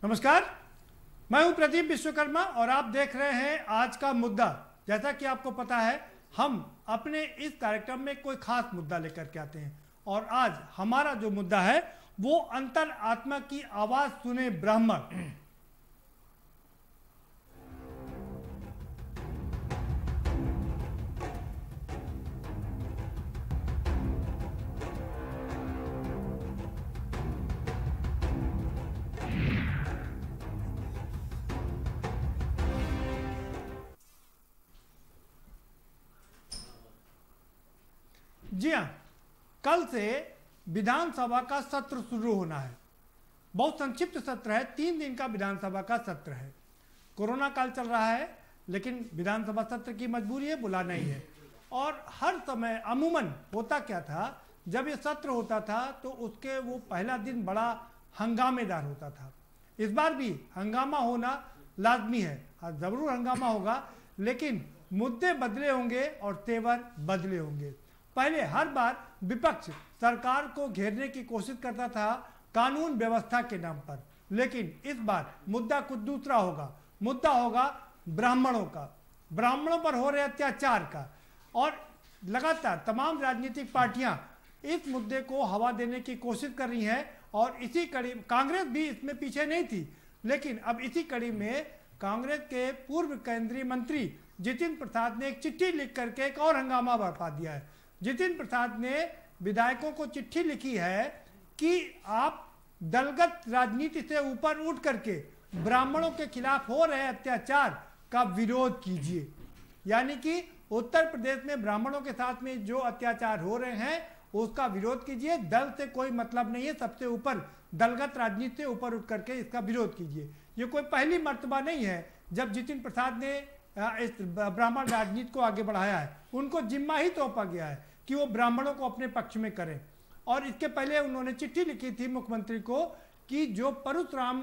नमस्कार, मैं हूं प्रदीप विश्वकर्मा और आप देख रहे हैं आज का मुद्दा। जैसा कि आपको पता है, हम अपने इस कार्यक्रम में कोई खास मुद्दा लेकर के आते हैं और आज हमारा जो मुद्दा है वो अंतर आत्मा की आवाज सुने ब्राह्मण। जी हाँ, कल से विधानसभा का सत्र शुरू होना है। बहुत संक्षिप्त सत्र है, 3 दिन का विधानसभा का सत्र है। कोरोना काल चल रहा है, लेकिन विधानसभा सत्र की मजबूरी है, बुलाना ही है। और हर समय अमूमन होता क्या था, जब ये सत्र होता था तो उसके वो पहला दिन बड़ा हंगामेदार होता था। इस बार भी हंगामा होना लाजमी है, जरूर हंगामा होगा, लेकिन मुद्दे बदले होंगे और तेवर बदले होंगे। पहले हर बार विपक्ष सरकार को घेरने की कोशिश करता था कानून व्यवस्था के नाम पर, लेकिन इस बार मुद्दा कुछ दूसरा होगा। मुद्दा होगा ब्राह्मणों का, ब्राह्मणों पर हो रहे अत्याचार का। और लगातार तमाम राजनीतिक पार्टियां इस मुद्दे को हवा देने की कोशिश कर रही हैं और इसी कड़ी कांग्रेस भी इसमें पीछे नहीं थी, लेकिन अब इसी कड़ी में कांग्रेस के पूर्व केंद्रीय मंत्री जितिन प्रसाद ने एक चिट्ठी लिख करके एक और हंगामा बरपा दिया है। जितिन प्रसाद ने विधायकों को चिट्ठी लिखी है कि आप दलगत राजनीति से ऊपर उठ करके ब्राह्मणों के खिलाफ हो रहे अत्याचार का विरोध कीजिए। यानी कि उत्तर प्रदेश में ब्राह्मणों के साथ में जो अत्याचार हो रहे हैं उसका विरोध कीजिए। दल से कोई मतलब नहीं है, सबसे ऊपर दलगत राजनीति से ऊपर उठ करके इसका विरोध कीजिए। ये कोई पहली मर्तबा नहीं है जब जितिन प्रसाद ने इस ब्राह्मण राजनीति को आगे बढ़ाया है। उनको जिम्मा ही सौंपा गया है कि वो ब्राह्मणों को अपने पक्ष में करें। और इसके पहले उन्होंने चिट्ठी लिखी थी मुख्यमंत्री को कि जो परशुराम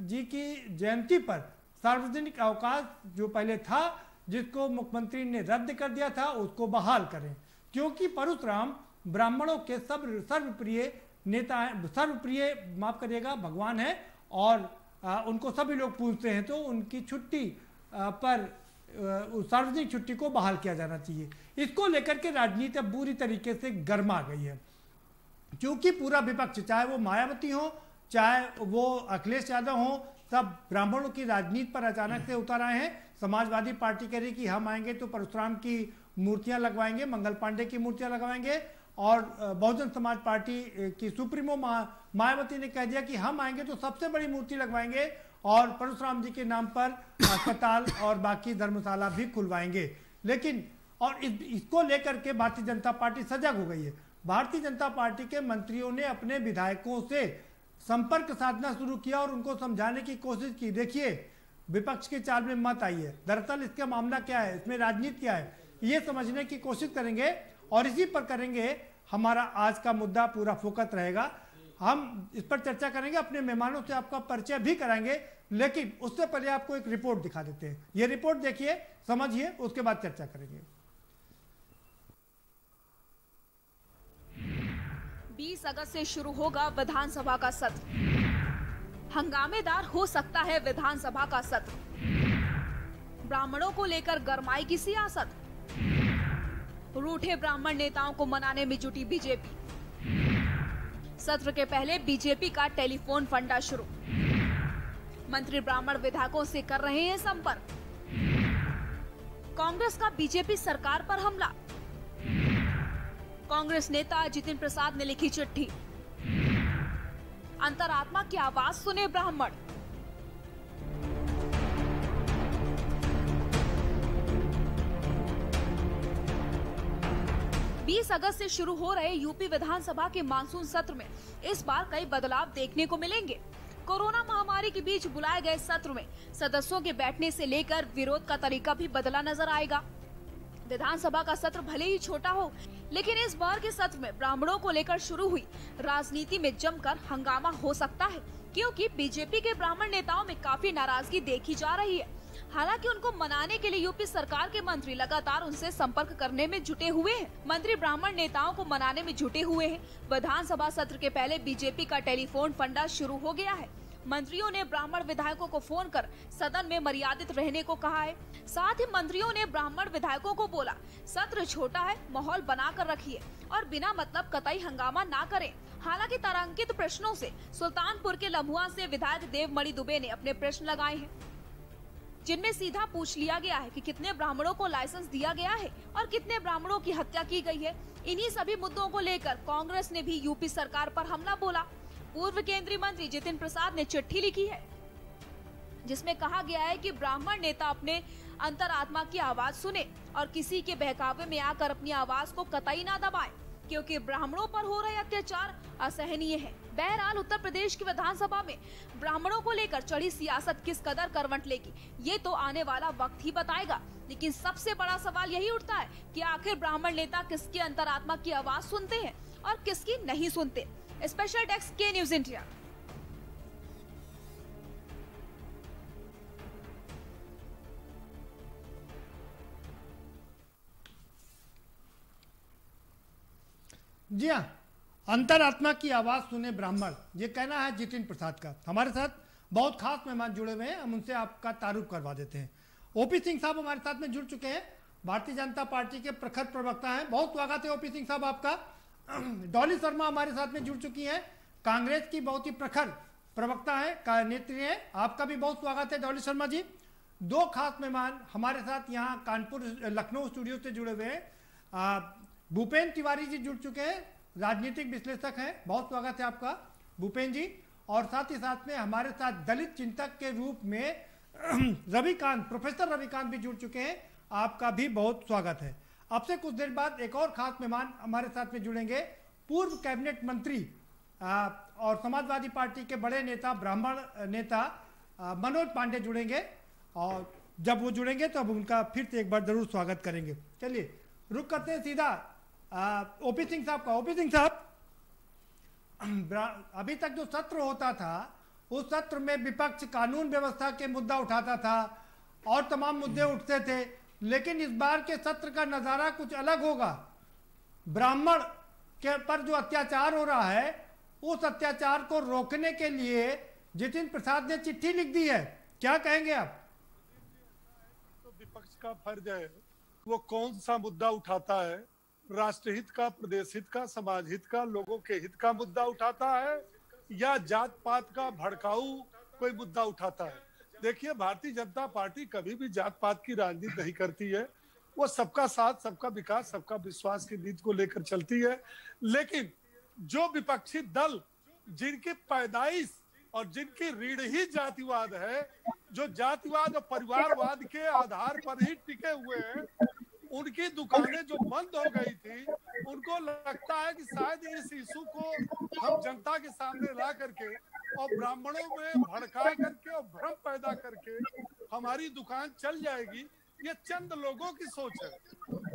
जी की जयंती पर सार्वजनिक अवकाश जो पहले था, जिसको मुख्यमंत्री ने रद्द कर दिया था, उसको बहाल करें, क्योंकि परशुराम ब्राह्मणों के सर्वप्रिय नेता हैं, सर्वप्रिय माफ करिएगा भगवान है और उनको सभी लोग पूजते हैं। तो उनकी छुट्टी पर सार्वजनिक छुट्टी को बहाल किया जाना चाहिए। इसको लेकर के राजनीति अब बुरी तरीके से गर्मा गई है, क्योंकि पूरा विपक्ष, चाहे वो मायावती हो चाहे वो अखिलेश यादव हो, सब ब्राह्मणों की राजनीति पर अचानक से उतर आए हैं। समाजवादी पार्टी कह रही कि हम आएंगे तो परशुराम की मूर्तियां लगवाएंगे, मंगल पांडे की मूर्तियां लगवाएंगे। और बहुजन समाज पार्टी की सुप्रीमो मायावती ने कह दिया कि हम आएंगे तो सबसे बड़ी मूर्ति लगवाएंगे और परशुराम जी के नाम पर अस्पताल और बाकी धर्मशाला भी खुलवाएंगे। लेकिन और इसको लेकर के भारतीय जनता पार्टी सजग हो गई है। भारतीय जनता पार्टी के मंत्रियों ने अपने विधायकों से संपर्क साधना शुरू किया और उनको समझाने की कोशिश की। देखिए, विपक्ष की चाल में मत आइए, दरअसल इसका मामला क्या है, इसमें राजनीति क्या है, ये समझने की कोशिश करेंगे और इसी पर करेंगे हमारा आज का मुद्दा पूरा फोकस रहेगा। हम इस पर चर्चा करेंगे, अपने मेहमानों से आपका परिचय भी कराएंगे, लेकिन उससे पहले आपको एक रिपोर्ट दिखा देते हैं। ये रिपोर्ट देखिए, समझिए, उसके बाद चर्चा करेंगे। 20 अगस्त से शुरू होगा विधानसभा का सत्र। हंगामेदार हो सकता है विधानसभा का सत्र। ब्राह्मणों को लेकर गरमाएगी सियासत। रूठे ब्राह्मण नेताओं को मनाने में जुटी बीजेपी। सत्र के पहले बीजेपी का टेलीफोन फंडा शुरू। मंत्री ब्राह्मण विधायकों से कर रहे हैं संपर्क। कांग्रेस का बीजेपी सरकार पर हमला। कांग्रेस नेता जितिन प्रसाद ने लिखी चिट्ठी। अंतरात्मा की आवाज सुने ब्राह्मण। बीस अगस्त से शुरू हो रहे यूपी विधानसभा के मानसून सत्र में इस बार कई बदलाव देखने को मिलेंगे। कोरोना महामारी के बीच बुलाए गए सत्र में सदस्यों के बैठने से लेकर विरोध का तरीका भी बदला नजर आएगा। विधानसभा का सत्र भले ही छोटा हो, लेकिन इस बार के सत्र में ब्राह्मणों को लेकर शुरू हुई राजनीति में जमकर हंगामा हो सकता है, क्योंकि बीजेपी के ब्राह्मण नेताओं में काफी नाराजगी देखी जा रही है। हालांकि उनको मनाने के लिए यूपी सरकार के मंत्री लगातार उनसे संपर्क करने में जुटे हुए हैं। मंत्री ब्राह्मण नेताओं को मनाने में जुटे हुए हैं। विधानसभा सत्र के पहले बीजेपी का टेलीफोन फंडा शुरू हो गया है। मंत्रियों ने ब्राह्मण विधायकों को फोन कर सदन में मर्यादित रहने को कहा है। साथ ही मंत्रियों ने ब्राह्मण विधायकों को बोला, सत्र छोटा है, माहौल बना कर रखिए और बिना मतलब कतई हंगामा ना करें। हालांकि तारांकित प्रश्नों से सुल्तानपुर के लम्हुआ से विधायक देवमणि दुबे ने अपने प्रश्न लगाए हैं, जिनमें सीधा पूछ लिया गया है कि कितने ब्राह्मणों को लाइसेंस दिया गया है और कितने ब्राह्मणों की हत्या की गई है। इन्हीं सभी मुद्दों को लेकर कांग्रेस ने भी यूपी सरकार पर हमला बोला। पूर्व केंद्रीय मंत्री जितिन प्रसाद ने चिट्ठी लिखी है, जिसमें कहा गया है कि ब्राह्मण नेता अपने अंतरात्मा की आवाज सुने और किसी के बहकावे में आकर अपनी आवाज को कतई ना दबाए, क्योंकि ब्राह्मणों पर हो रहे अत्याचार असहनीय है। बहरहाल उत्तर प्रदेश की विधानसभा में ब्राह्मणों को लेकर चढ़ी सियासत किस कदर करवट लेगी, ये तो आने वाला वक्त ही बताएगा। लेकिन सबसे बड़ा सवाल यही उठता है कि आखिर ब्राह्मण नेता किसकी अंतरात्मा की आवाज सुनते हैं और किसकी नहीं सुनते। स्पेशल डेस्क के न्यूज इंडिया। जी हाँ, अंतरात्मा की आवाज सुने ब्राह्मण, ये कहना है जितिन प्रसाद का। हमारे साथ बहुत खास मेहमान जुड़े हुए हैं, हम उनसे आपका तारुफ करवा देते हैं। ओपी सिंह साहब हमारे साथ में जुड़ चुके हैं, भारतीय जनता पार्टी के प्रखर प्रवक्ता हैं। बहुत स्वागत है ओपी सिंह साहब आपका। डॉली शर्मा हमारे साथ में जुड़ चुकी हैं, कांग्रेस की बहुत ही प्रखर प्रवक्ता है, नेत्री है। आपका भी बहुत स्वागत है डॉली शर्मा जी। दो खास मेहमान हमारे साथ यहाँ कानपुर लखनऊ स्टूडियो से जुड़े हुए हैं। भूपेन तिवारी जी जुड़ चुके हैं, राजनीतिक विश्लेषक हैं। बहुत स्वागत है आपका भूपेन जी। और साथ ही साथ में हमारे साथ दलित चिंतक के रूप में रविकांत, प्रोफेसर रविकांत भी जुड़ चुके हैं। आपका भी बहुत स्वागत है। अब से कुछ देर बाद एक और खास मेहमान हमारे साथ में जुड़ेंगे, पूर्व कैबिनेट मंत्री और समाजवादी पार्टी के बड़े नेता, ब्राह्मण नेता मनोज पांडे जुड़ेंगे। और जब वो जुड़ेंगे तो अब उनका फिर से एक बार जरूर स्वागत करेंगे। चलिए रुक करते हैं सीधा ओपी सिंह साहब का। ओपी सिंह साहब, अभी तक जो सत्र होता था उस सत्र में विपक्ष कानून व्यवस्था के मुद्दा उठाता था और तमाम मुद्दे उठते थे, लेकिन इस बार के सत्र का नजारा कुछ अलग होगा। ब्राह्मण के पर जो अत्याचार हो रहा है, उस अत्याचार को रोकने के लिए जितिन प्रसाद ने चिट्ठी लिख दी है। क्या कहेंगे आप? तो विपक्ष का फर्ज है वो कौन सा मुद्दा उठाता है, राष्ट्रहित का, प्रदेश हित का, समाज हित का, लोगों के हित का मुद्दा उठाता है या जात पात का भड़काऊ कोई मुद्दा उठाता है। देखिए, भारतीय जनता पार्टी कभी भी जात पात की राजनीति नहीं करती है। वो सबका साथ, सबका विकास, सबका विश्वास की नीति को लेकर चलती है। लेकिन जो विपक्षी दल जिनकी पैदाइश और जिनकी रीढ़ ही जातिवाद है, जो जातिवाद और परिवारवाद के आधार पर ही टिके हुए हैं, उनकी दुकानें जो बंद हो गई थी, उनको लगता है कि शायद इस इशू को हम जनता के सामने ला करके और ब्राह्मणों में भड़का करके और भ्रम पैदा करके हमारी दुकान चल जाएगी। ये चंद लोगों की सोच है।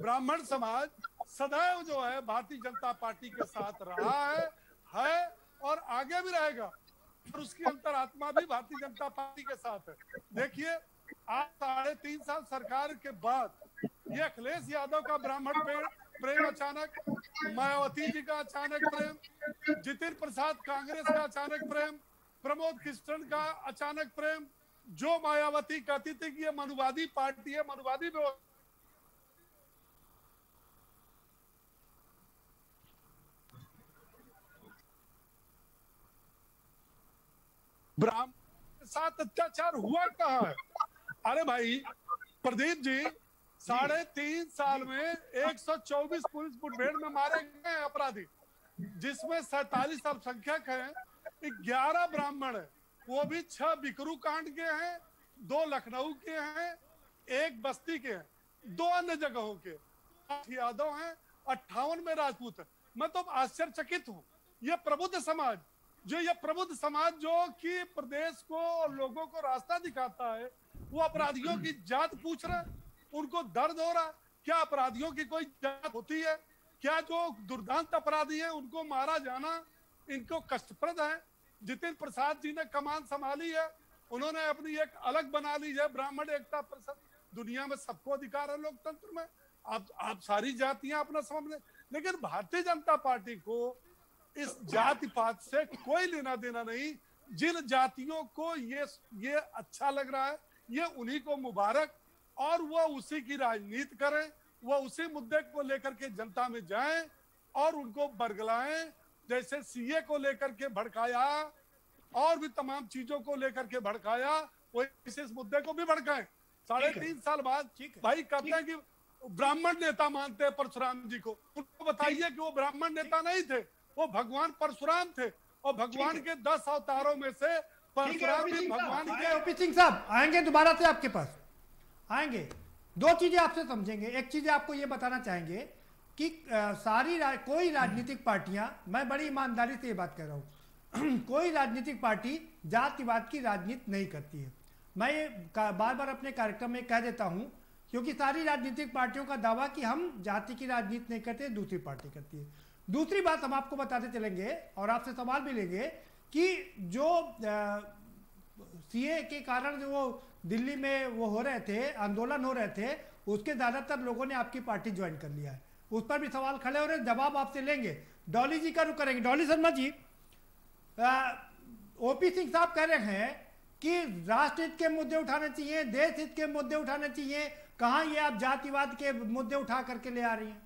ब्राह्मण समाज सदैव जो है भारतीय जनता पार्टी के साथ रहा है और आगे भी रहेगा, और उसकी अंतरात्मा भी भारतीय जनता पार्टी के साथ है। देखिए, आज 3.5 साल सरकार के बाद ये अखिलेश यादव का ब्राह्मण प्रेम अचानक, मायावती जी का अचानक प्रेम, जितिन प्रसाद कांग्रेस का अचानक प्रेम, प्रमोद कृष्ण का अचानक प्रेम, जो मायावती कहती थी कि ये मनुवादी पार्टी है, मनुवादी ब्राह्मण के साथ अत्याचार हुआ कहाँ है? अरे भाई प्रदीप जी, 3.5 साल में 124 पुलिस मुठभेड़ में मारे गए अपराधी, जिसमें 47 अल्पसंख्यक हैं, 11 ब्राह्मण है, वो भी 6 बिकरू कांड के हैं, 2 लखनऊ के हैं, 1 बस्ती के हैं, 2 अन्य जगहों के, 8 यादव हैं, 58 में राजपूत है। मैं तो आश्चर्यचकित हूँ। ये प्रबुद्ध समाज जो कि प्रदेश को और लोगों को रास्ता दिखाता है, वो अपराधियों की जात पूछ रहा है, उनको दर्द हो रहा है। क्या अपराधियों की कोई जात होती है? क्या जो दुर्दांत अपराधी हैं उनको मारा जाना इनको कष्टप्रद है? जितिन प्रसाद जी ने कमान संभाली है, उन्होंने अपनी एक अलग बना ली है, ब्राह्मण एकता परिषद। दुनिया में सबको अधिकार है लोकतंत्र में, आप सारी जातियां अपना समझ लें, लेकिन भारतीय जनता पार्टी को इस जाति पात से कोई लेना देना नहीं। जिन जातियों को ये अच्छा लग रहा है, ये उन्हीं को मुबारक, और वो उसी की राजनीति करें, वो उसी मुद्दे को लेकर के जनता में जाएं और उनको बरगलाएं। जैसे सीए को लेकर के भड़काया और भी तमाम चीजों को लेकर के भड़काया, वो इस मुद्दे को भी भड़काएं। 3.5 साल बाद भाई कहते हैं कि ब्राह्मण नेता मानते हैं परशुराम जी को, उनको बताइए कि वो ब्राह्मण नेता नहीं थे, वो भगवान परशुराम थे, और भगवान के 10 अवतारों में से परशुराम भी भगवान के। ओपी सिंह साहब आएंगे दोबारा से आपके पास, आएंगे। दो चीजें आपसे समझेंगे। एक चीज आपको ये बताना चाहेंगे कि कोई राजनीतिक पार्टियां, मैं बड़ी ईमानदारी से ये बात कह रहा हूं, कोई राजनीतिक पार्टी जातिवाद की राजनीति नहीं करती है। मैं ये बार बार अपने कार्यक्रम में कह देता हूं, क्योंकि सारी राजनीतिक पार्टियों का दावा कि हम जाति की राजनीति नहीं करते, दूसरी पार्टी करती है। दूसरी बात हम आपको बताते चलेंगे और आपसे सवाल भी लेंगे कि जो सीए के कारण जो वो दिल्ली में वो हो रहे थे, आंदोलन हो रहे थे, उसके ज्यादातर लोगों ने आपकी पार्टी ज्वाइन कर लिया है। उस पर भी सवाल खड़े हो रहे हैं, जवाब आपसे लेंगे। डॉली जी का रुख करेंगे। डॉली शर्मा जी, ओपी सिंह साहब कह रहे हैं कि राष्ट्र हित के मुद्दे उठाने चाहिए, देश हित के मुद्दे उठाने चाहिए, कहां ये आप जातिवाद के मुद्दे उठा करके ले आ रही हैं?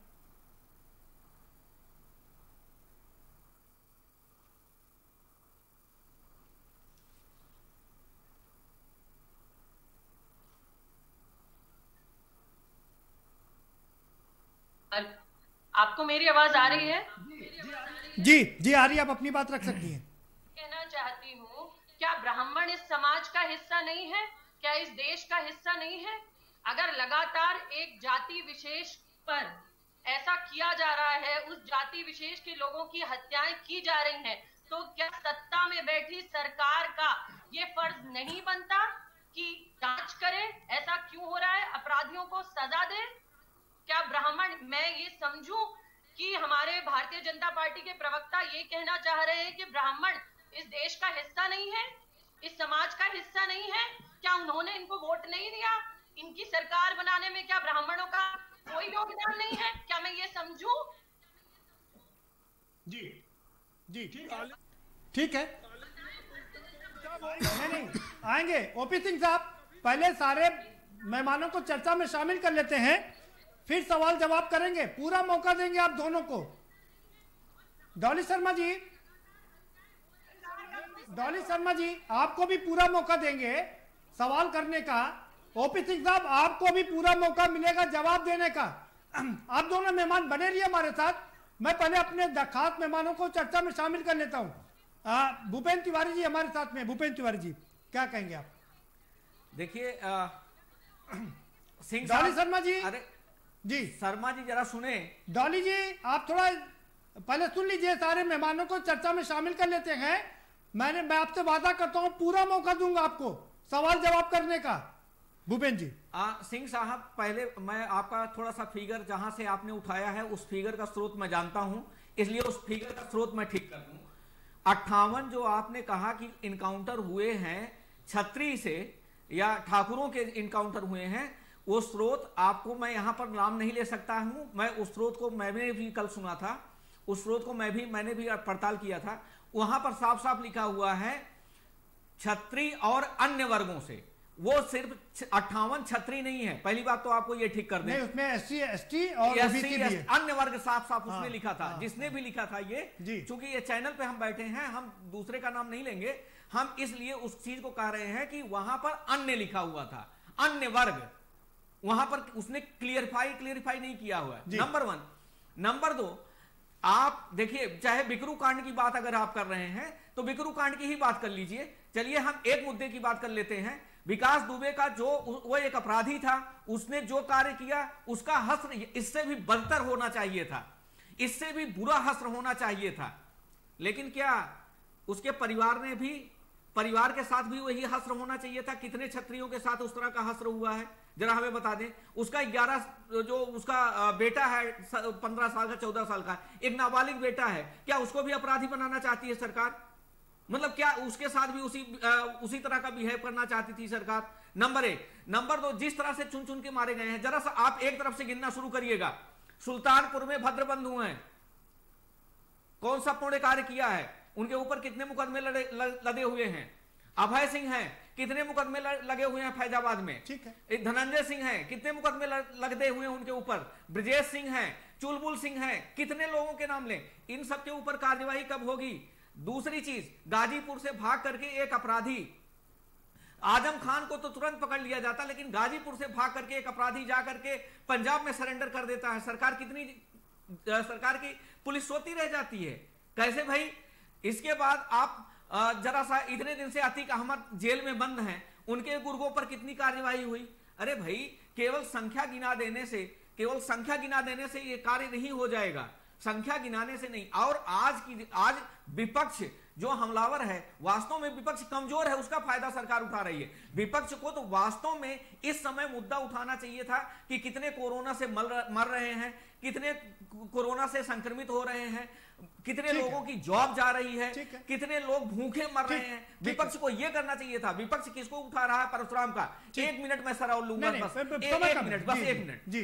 आपको मेरी आवाज आ रही है? जी जी आ रही है, आप अपनी बात रख सकती हैं। कहना चाहती हूँ, क्या ब्राह्मण इस समाज का हिस्सा नहीं है? क्या इस देश का हिस्सा नहीं है? अगर लगातार एक जाति विशेष पर ऐसा किया जा रहा है, उस जाति विशेष के लोगों की हत्याएं की जा रही हैं, तो क्या सत्ता में बैठी सरकार का ये फर्ज नहीं बनता कि जांच करे ऐसा क्यों हो रहा है, अपराधियों को सजा दे? क्या ब्राह्मण, मैं ये समझूं कि हमारे भारतीय जनता पार्टी के प्रवक्ता ये कहना चाह रहे हैं कि ब्राह्मण इस देश का हिस्सा नहीं है, इस समाज का हिस्सा नहीं है? क्या उन्होंने इनको वोट नहीं दिया? इनकी सरकार बनाने में क्या ब्राह्मणों का कोई योगदान नहीं है? क्या मैं ये समझूं? जी जी ठीक है, नहीं आएंगे। ओपी सिंह साहब, पहले सारे मेहमानों को चर्चा में शामिल कर लेते हैं, फिर सवाल जवाब करेंगे, पूरा मौका देंगे आप दोनों को। डॉली शर्मा जी, डॉली शर्मा जी आपको भी पूरा मौका देंगे सवाल करने का। ओपी सिंह साहब आपको भी पूरा मौका मिलेगा जवाब देने का। आप दोनों मेहमान बने रहिए हमारे साथ। मैं पहले अपने खास मेहमानों को चर्चा में शामिल कर लेता हूं। भूपेंद्र तिवारी जी हमारे साथ में। भूपेंद्र तिवारी जी क्या कहेंगे आप? देखिए सिंह डॉली शर्मा जी, अरे जी शर्मा जी जरा सुने। डॉली जी आप थोड़ा पहले सुन लीजिए, सारे मेहमानों को चर्चा में शामिल कर लेते हैं। मैं आपसे वादा करता हूं पूरा मौका दूंगा आपको सवाल जवाब करने का। भूपेंद्र जी। सिंह साहब, पहले मैं आपका थोड़ा सा फिगर जहां से आपने उठाया है उस फिगर का स्रोत मैं जानता हूं, इसलिए उस फिगर का स्रोत मैं ठीक कर दूं। 58 जो आपने कहा कि इनकाउंटर हुए हैं छत्री से या ठाकुरों के इनकाउंटर हुए हैं, वो स्रोत आपको मैं यहां पर नाम नहीं ले सकता हूं। मैं उस स्रोत को मैंने भी कल सुना था, उस स्रोत को मैंने भी पड़ताल किया था। वहां पर साफ साफ लिखा हुआ है छत्री और अन्य वर्गों से, वो सिर्फ 58 छत्री नहीं है। पहली बात तो आपको ये ठीक कर दें, नहीं उसमें एससी एसटी और ओबीसी भी है। अन्य वर्ग साफ साफ उसमें लिखा था। जिसने भी लिखा था ये, चूंकि ये चैनल पे हम बैठे हैं, हम दूसरे का नाम नहीं लेंगे, हम इसलिए उस चीज को कह रहे हैं कि वहां पर अन्य लिखा हुआ था, अन्य वर्ग, वहां पर उसने क्लियरिफाई नहीं किया हुआ है। नंबर 1। नंबर 2, आप देखिए, चाहे बिकरू कांड की बात अगर आप कर रहे हैं तो बिकरू कांड की ही बात कर लीजिए। चलिए हम एक मुद्दे की बात कर लेते हैं। विकास दुबे का जो वो एक अपराधी था, उसने जो कार्य किया उसका हश्र इससे भी बदतर होना चाहिए था, इससे भी बुरा हश्र होना चाहिए था। लेकिन क्या उसके परिवार के साथ भी वही हश्र होना चाहिए था? कितने छत्रियों के साथ उस तरह का हश्र हुआ है जरा हमें बता दें। उसका 11 जो उसका बेटा है 15 साल का 14 साल का एक नाबालिग बेटा है, क्या उसको भी अपराधी बनाना चाहती है सरकार? मतलब क्या उसके साथ भी उसी तरह का बिहेव करना चाहती थी सरकार? नंबर 1। नंबर 2, जिस तरह से चुन चुन के मारे गए हैं, जरा सा आप एक तरफ से गिनना शुरू करिएगा। सुल्तानपुर में भद्रबंधु हैं, कौन सा पुण्य कार्य किया है? उनके ऊपर कितने मुकदमे लदे हुए हैं। अभय सिंह हैं, कितने मुकदमे लगे हुए हैं फैजाबाद में। ठीक है। धनंजय सिंह हैं, कितने मुकदमे लगे हुए हैं उनके ऊपर। ब्रजेश सिंह हैं, चुलबुल सिंह हैं, कितने लोगों के नाम लें। इन सब के ऊपर कार्यवाही कब होगी। दूसरी चीज, गाजीपुर से भाग करके एक अपराधी, आजम खान को तो तुरंत पकड़ लिया जाता, लेकिन गाजीपुर से भाग करके एक अपराधी जाकर के पंजाब में सरेंडर कर देता है। सरकार की पुलिस सोती रह जाती है। कैसे भाई। इसके बाद आप जरा सा, इतने दिन से अतीक अहमद जेल में बंद हैं, उनके गुर्गों पर कितनी कार्यवाही हुई। अरे भाई, केवल संख्या गिना देने से ये कार्य नहीं हो जाएगा। संख्या गिनाने से नहीं। और आज विपक्ष जो हमलावर है, वास्तव में विपक्ष कमजोर है, उसका फायदा सरकार उठा रही है। विपक्ष को तो वास्तव में इस समय मुद्दा उठाना चाहिए था कि कितने कोरोना से मर रहे हैं, कितने कोरोना से संक्रमित हो रहे हैं, कितने लोगों की जॉब जा रही है, कितने लोग भूखे मर रहे हैं। विपक्ष को यह करना चाहिए था। विपक्ष किसको उठा रहा है? परशुराम का। 1 मिनट में सराव लूंगा, बस 1 मिनट जी।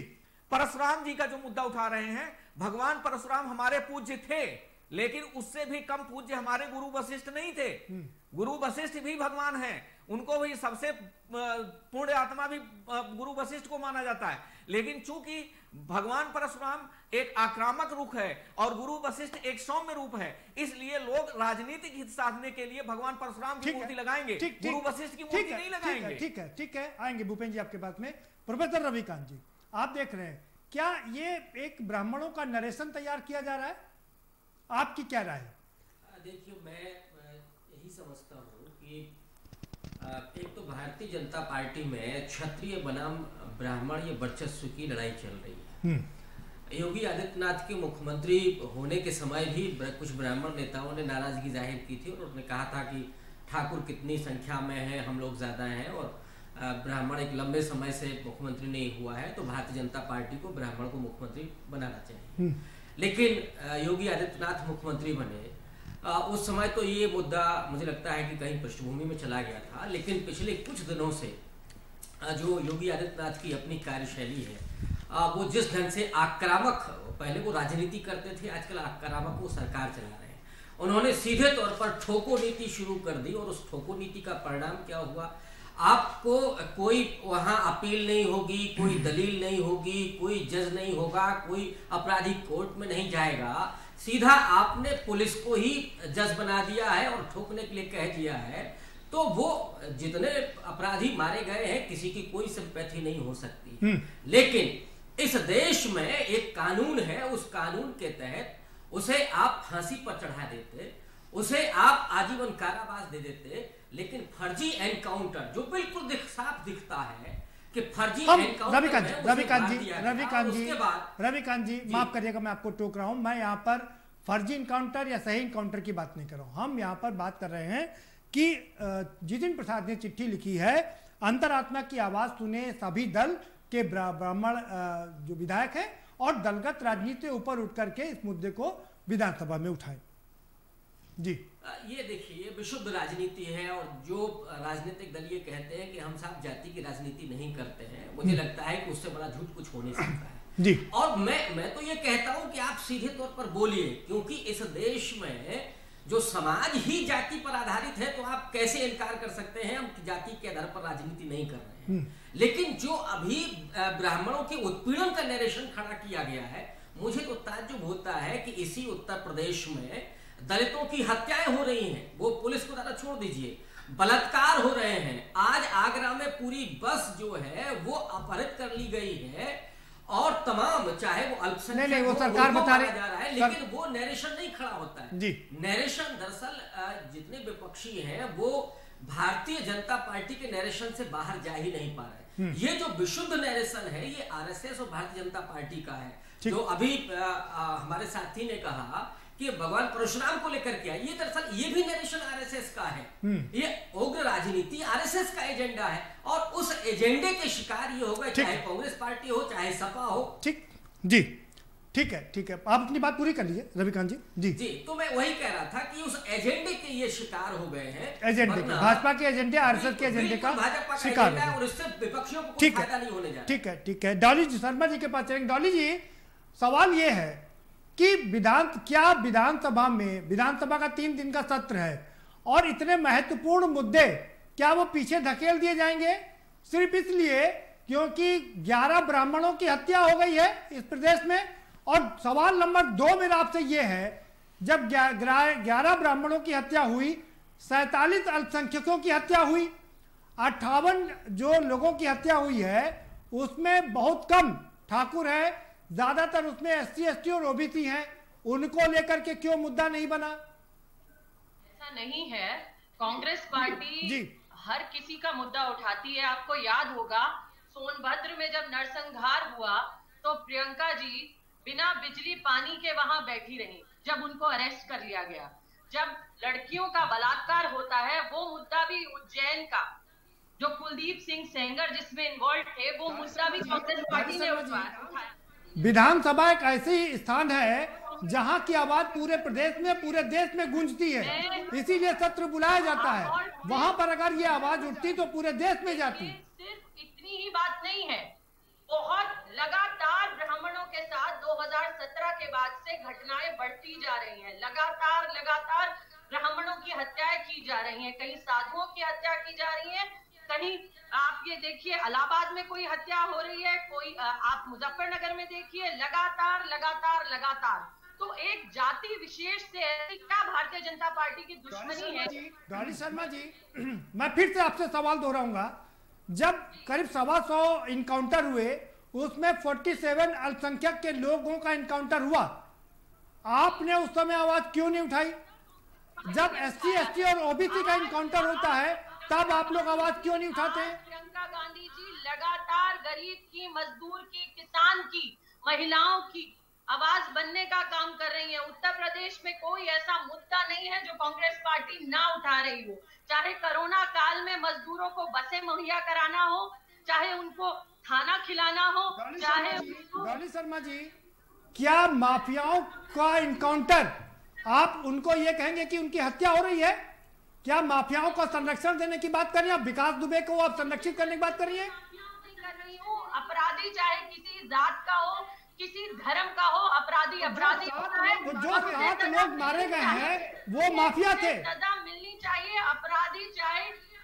परशुराम जी का जो मुद्दा उठा रहे हैं, भगवान परशुराम हमारे पूज्य थे, लेकिन उससे भी कम पूज्य हमारे गुरु वशिष्ठ नहीं थे। गुरु वशिष्ठ भी भगवान हैं, उनको भी सबसे पूर्ण आत्मा भी गुरु वशिष्ठ को माना जाता है। लेकिन चूंकि भगवान परशुराम एक आक्रामक रूप है और गुरु वशिष्ठ एक सौम्य रूप है, इसलिए लोग राजनीतिक हित साधने के लिए भगवान परशुराम की मूर्ति लगाएंगे, गुरु वशिष्ठ की मूर्ति नहीं लगाएंगे। ठीक है, आएंगे भूपेन जी आपके बात में। प्रोफेसर रविकांत जी, आप देख रहे हैं, क्या ये एक ब्राह्मणों का नरेशन तैयार किया जा रहा है? आपकी क्या राय है? देखिए, मैं यही समझता हूँ कि एक तो भारतीय जनता पार्टी में क्षत्रिय बनाम ब्राह्मण ये वर्चस्व की लड़ाई चल रही है। योगी आदित्यनाथ के मुख्यमंत्री होने के समय भी कुछ ब्राह्मण नेताओं ने नाराजगी जाहिर की थी और उन्होंने कहा था कि ठाकुर कितनी संख्या में है, हम लोग ज्यादा हैं और ब्राह्मण एक लंबे समय से मुख्यमंत्री नहीं हुआ है, तो भारतीय जनता पार्टी को ब्राह्मण को मुख्यमंत्री बनाना चाहिए। लेकिन योगी आदित्यनाथ मुख्यमंत्री बने, उस समय तो ये मुद्दा मुझे लगता है कि कहीं पृष्ठभूमि में चला गया था। लेकिन पिछले कुछ दिनों से जो योगी आदित्यनाथ की अपनी कार्यशैली है, वो जिस ढंग से आक्रामक, पहले वो राजनीति करते थे, आजकल आक्रामक वो सरकार चला रहे हैं। उन्होंने सीधे तौर पर ठोको नीति शुरू कर दी और उस ठोको नीति का परिणाम क्या हुआ, आपको कोई वहां अपील नहीं होगी, कोई दलील नहीं होगी, कोई जज नहीं होगा, कोई अपराधी कोर्ट में नहीं जाएगा, सीधा आपने पुलिस को ही जज बना दिया है और ठोकने के लिए कह दिया है। तो वो जितने अपराधी मारे गए हैं, किसी की कोई सिंपैथी नहीं हो सकती। लेकिन इस देश में एक कानून है, उस कानून के तहत उसे आप फांसी पर चढ़ा देते, उसे आप आजीवन कारावास दे देते। लेकिन फर्जी एनकाउंटर जो बिल्कुल साफ दिखता है कि फर्जी एनकाउंटर, रविकांत जी माफ करिएगा, मैं आपको टोक रहा हूं। मैं यहाँ पर फर्जी इनकाउंटर या सही इनकाउंटर की बात नहीं कर रहा हूं। हम यहाँ पर बात कर रहे हैं कि जितिन प्रसाद ने चिट्ठी लिखी है, अंतरात्मा की आवाज सुने सभी दल के ब्राह्मण जो विधायक है और दलगत राजनीति से ऊपर उठ करके इस मुद्दे को विधानसभा में उठाए। जी, ये देखिए, ये विशुद्ध राजनीति है और जो राजनीतिक दल ये कहते हैं कि हम साफ जाति की राजनीति नहीं करते हैं, मुझे लगता है कि उससे बड़ा झूठ कुछ हो नहीं सकता है। जी, और मैं तो ये कहता हूं कि आप सीधे तौर पर बोलिए, क्योंकि इस देश में जो समाज ही जाति पर आधारित है, तो आप कैसे इनकार कर सकते हैं हम जाति के आधार पर राजनीति नहीं कर रहे हैं। लेकिन जो अभी ब्राह्मणों के उत्पीड़न का नरेशन खड़ा किया गया है, मुझे तो ताज्जुब होता है कि इसी उत्तर प्रदेश में दलितों की हत्याएं हो रही हैं, वो पुलिस को ज्यादा छोड़ दीजिए, बलात्कार हो रहे हैं। आज आगरा में पूरी बस जो है वो अपहरित कर ली गई है और तमाम, चाहे वो अल्पसंख्यक नहीं, वो सरकार बता रही जा रहा है, लेकिन वो नरेशन नहीं खड़ा होता है। जी, नरेशन दरअसल जितने विपक्षी हैं वो भारतीय जनता पार्टी के नरेशन से बाहर जा ही नहीं पा रहे। ये जो विशुद्ध नरेशन है, ये आरएसएस और भारतीय जनता पार्टी का है। जो अभी हमारे साथी ने कहा कि भगवान परशुराम को लेकर के ये दरअसल ये भी नरेशन आरएसएस का है। ये उग्र राजनीति आरएसएस का एजेंडा है और उस एजेंडे के शिकार ये होगा, चाहे कांग्रेस पार्टी हो चाहे सपा हो। ठीक, जी, ठीक है, ठीक है, आप अपनी बात पूरी कर लीजिए रविकांत जी। जी, तो मैं वही कह रहा था कि उस एजेंडे के ये शिकार हो गए हैं, एजेंडे के, भाजपा के एजेंडे, आरएसएस के एजेंडे का शिकार है और इससे विपक्षियों को कोई फायदा नहीं होने जा रहा। ठीक है, ठीक है। डॉली जी, शर्मा जी के पास चलेंगे। डॉली जी, सवाल ये है कि विधानसभा में, विधानसभा का 3 दिन का सत्र है और इतने महत्वपूर्ण मुद्दे क्या वो पीछे धकेल दिए जाएंगे सिर्फ इसलिए क्योंकि 11 ब्राह्मणों की हत्या हो गई है इस प्रदेश में। और सवाल नंबर 2 मेरा आपसे ये है, जब 11 ब्राह्मणों की हत्या हुई, 47 अल्पसंख्यकों की हत्या हुई, 58 जो लोगों की हत्या हुई है उसमें बहुत कम ठाकुर है, ज्यादातर उसमें SC ST और OBC हैं, उनको लेकर के क्यों मुद्दा नहीं बना? ऐसा नहीं है, कांग्रेस पार्टी हर किसी का मुद्दा उठाती है। आपको याद होगा सोनभद्र में जब नरसंहार हुआ तो प्रियंका जी बिना बिजली पानी के वहां बैठी रही जब उनको अरेस्ट कर लिया गया। जब लड़कियों का बलात्कार होता है वो मुद्दा भी उज्जैन का जो कुलदीप सिंह सेंगर जिसमें इन्वॉल्व थे वो मुद्दा भी कांग्रेस पार्टी ने उठाया। विधानसभा एक ऐसी स्थान है जहां की आवाज पूरे प्रदेश में, पूरे देश में गूंजती है, इसीलिए सत्र बुलाया जाता है। वहां पर अगर ये आवाज उठती तो पूरे देश में जाती। सिर्फ इतनी ही बात नहीं है, बहुत लगातार ब्राह्मणों के साथ 2017 के बाद से घटनाएं बढ़ती जा रही हैं। लगातार ब्राह्मणों की हत्याएं की जा रही हैं, कहीं साधुओं की हत्या की जा रही है, कहीं आप ये देखिए इलाहाबाद में कोई हत्या हो रही है, कोई आप मुजफ्फरनगर में देखिए, लगातार। तो एक जाति विशेष से ऐसी क्या भारतीय जनता पार्टी की दुश्मनी है? डॉली शर्मा जी, मैं फिर से आपसे सवाल दोहराऊंगा। जब करीब 125 इनकाउंटर हुए उसमें 47 अल्पसंख्यक के लोगों का इनकाउंटर हुआ, आपने उस समय आवाज क्यों नहीं उठाई? जब SC ST और OBC का इनकाउंटर होता है तब आप लोग आवाज क्यों नहीं उठाते? प्रियंका गांधी जी लगातार गरीब की, मजदूर की, किसान की, महिलाओं की आवाज बनने का काम कर रही है। उत्तर प्रदेश में कोई ऐसा मुद्दा नहीं है जो कांग्रेस पार्टी ना उठा रही हो, चाहे कोरोना काल में मजदूरों को बसें मुहैया कराना हो, चाहे उनको खाना खिलाना हो, चाहे डॉली शर्मा जी, क्या माफियाओं का इनकाउंटर आप उनको ये कहेंगे कि उनकी हत्या हो रही है? क्या माफियाओं को संरक्षण देने की बात कर रही है? विकास दुबे को आप संरक्षित करने की बात कर रही है? कर रही हूँ। अपराधी चाहे किसी जात का हो, किसी धर्म का हो, अपराधी होता है। तो जो 7 लोग मारे गए हैं वो माफिया थे। सजा मिलनी चाहिए।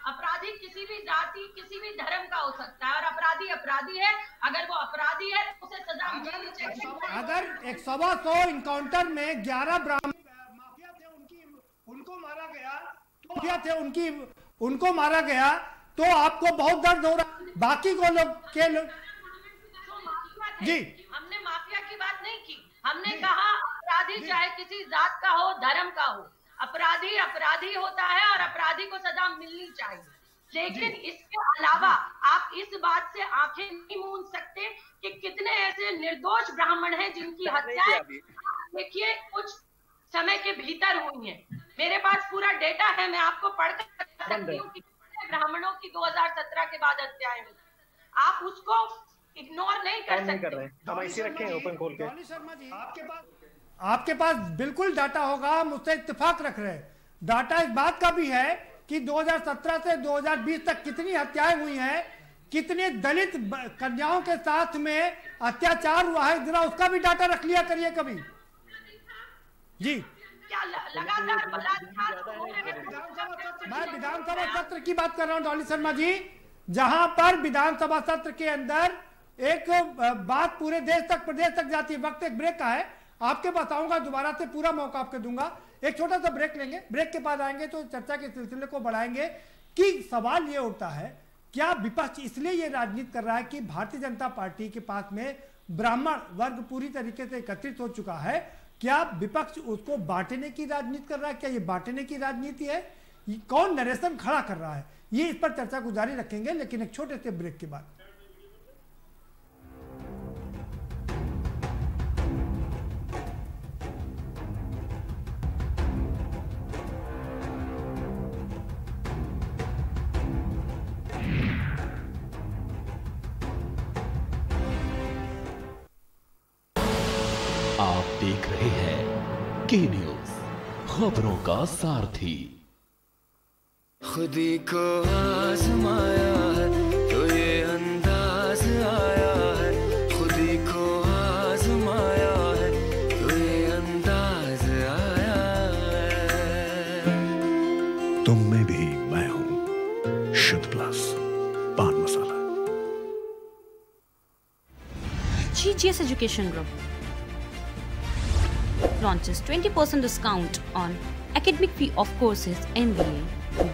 अपराधी किसी भी जाति, किसी भी धर्म का हो सकता है और अपराधी है। अगर वो अपराधी है तो उसे सजा मिलनी चाहिए। अगर 125 इनकाउंटर में 11 ब्राह्मण माफिया थे, उनको मारा गया, तो आपको बहुत दर्द हो रहा। बाकी को लोग जी, हमने माफिया की बात नहीं की, हमने कहा अपराधी चाहे किसी जात का हो, धर्म का हो, अपराधी होता है और अपराधी को सजा मिलनी चाहिए। लेकिन इसके अलावा आप इस बात से आंखें नहीं मूंद सकते कि कितने ऐसे निर्दोष ब्राह्मण हैं जिनकी हत्याएं देखिए कुछ समय के भीतर हुई है। मेरे पास पूरा डेटा है, मैं आपको पढ़कर सकती हूँ कि ब्राह्मणों की 2017 के बाद हत्याएं हुई। आप उसको इग्नोर नहीं कर सकते। हम ऐसे रखें ओपन खोल के। शर्मा जी, आपके पास बिल्कुल डाटा होगा, हम उससे इत्तेफाक रख रहे हैं। डाटा इस बात का भी है कि 2017 से 2020 तक कितनी हत्याएं हुई हैं, कितने दलित कन्याओं के साथ में अत्याचार हुआ है, जरा उसका भी डाटा रख लिया करिए कभी। जी, लगातार मैं विधानसभा सत्र की बात कर रहा हूं डॉली शर्मा जी, जहां पर विधानसभा सत्र के अंदर एक बात पूरे देश तक, प्रदेश तक जाती है। वक्त एक ब्रेक का है, आपके बताऊंगा, दोबारा से पूरा मौका आपको दूंगा। एक छोटा सा ब्रेक लेंगे, ब्रेक के बाद आएंगे तो चर्चा के सिलसिले को बढ़ाएंगे कि सवाल ये उठता है, क्या विपक्ष इसलिए ये राजनीति कर रहा है कि भारतीय जनता पार्टी के पास में ब्राह्मण वर्ग पूरी तरीके से एकत्रित हो चुका है? क्या विपक्ष उसको बांटने की राजनीति कर रहा है? क्या ये बांटने की राजनीति है? कौन नरेशन खड़ा कर रहा है? ये इस पर चर्चा को जारी रखेंगे, लेकिन एक छोटे से ब्रेक के बाद। आप देख रहे हैं के न्यूज, खबरों का सारथी। खुदी को आजमाया है तो ये अंदाज आया है, खुदी को आजमाया है तो ये GGS Education Group launches 20% discount on academic fee of courses MBA,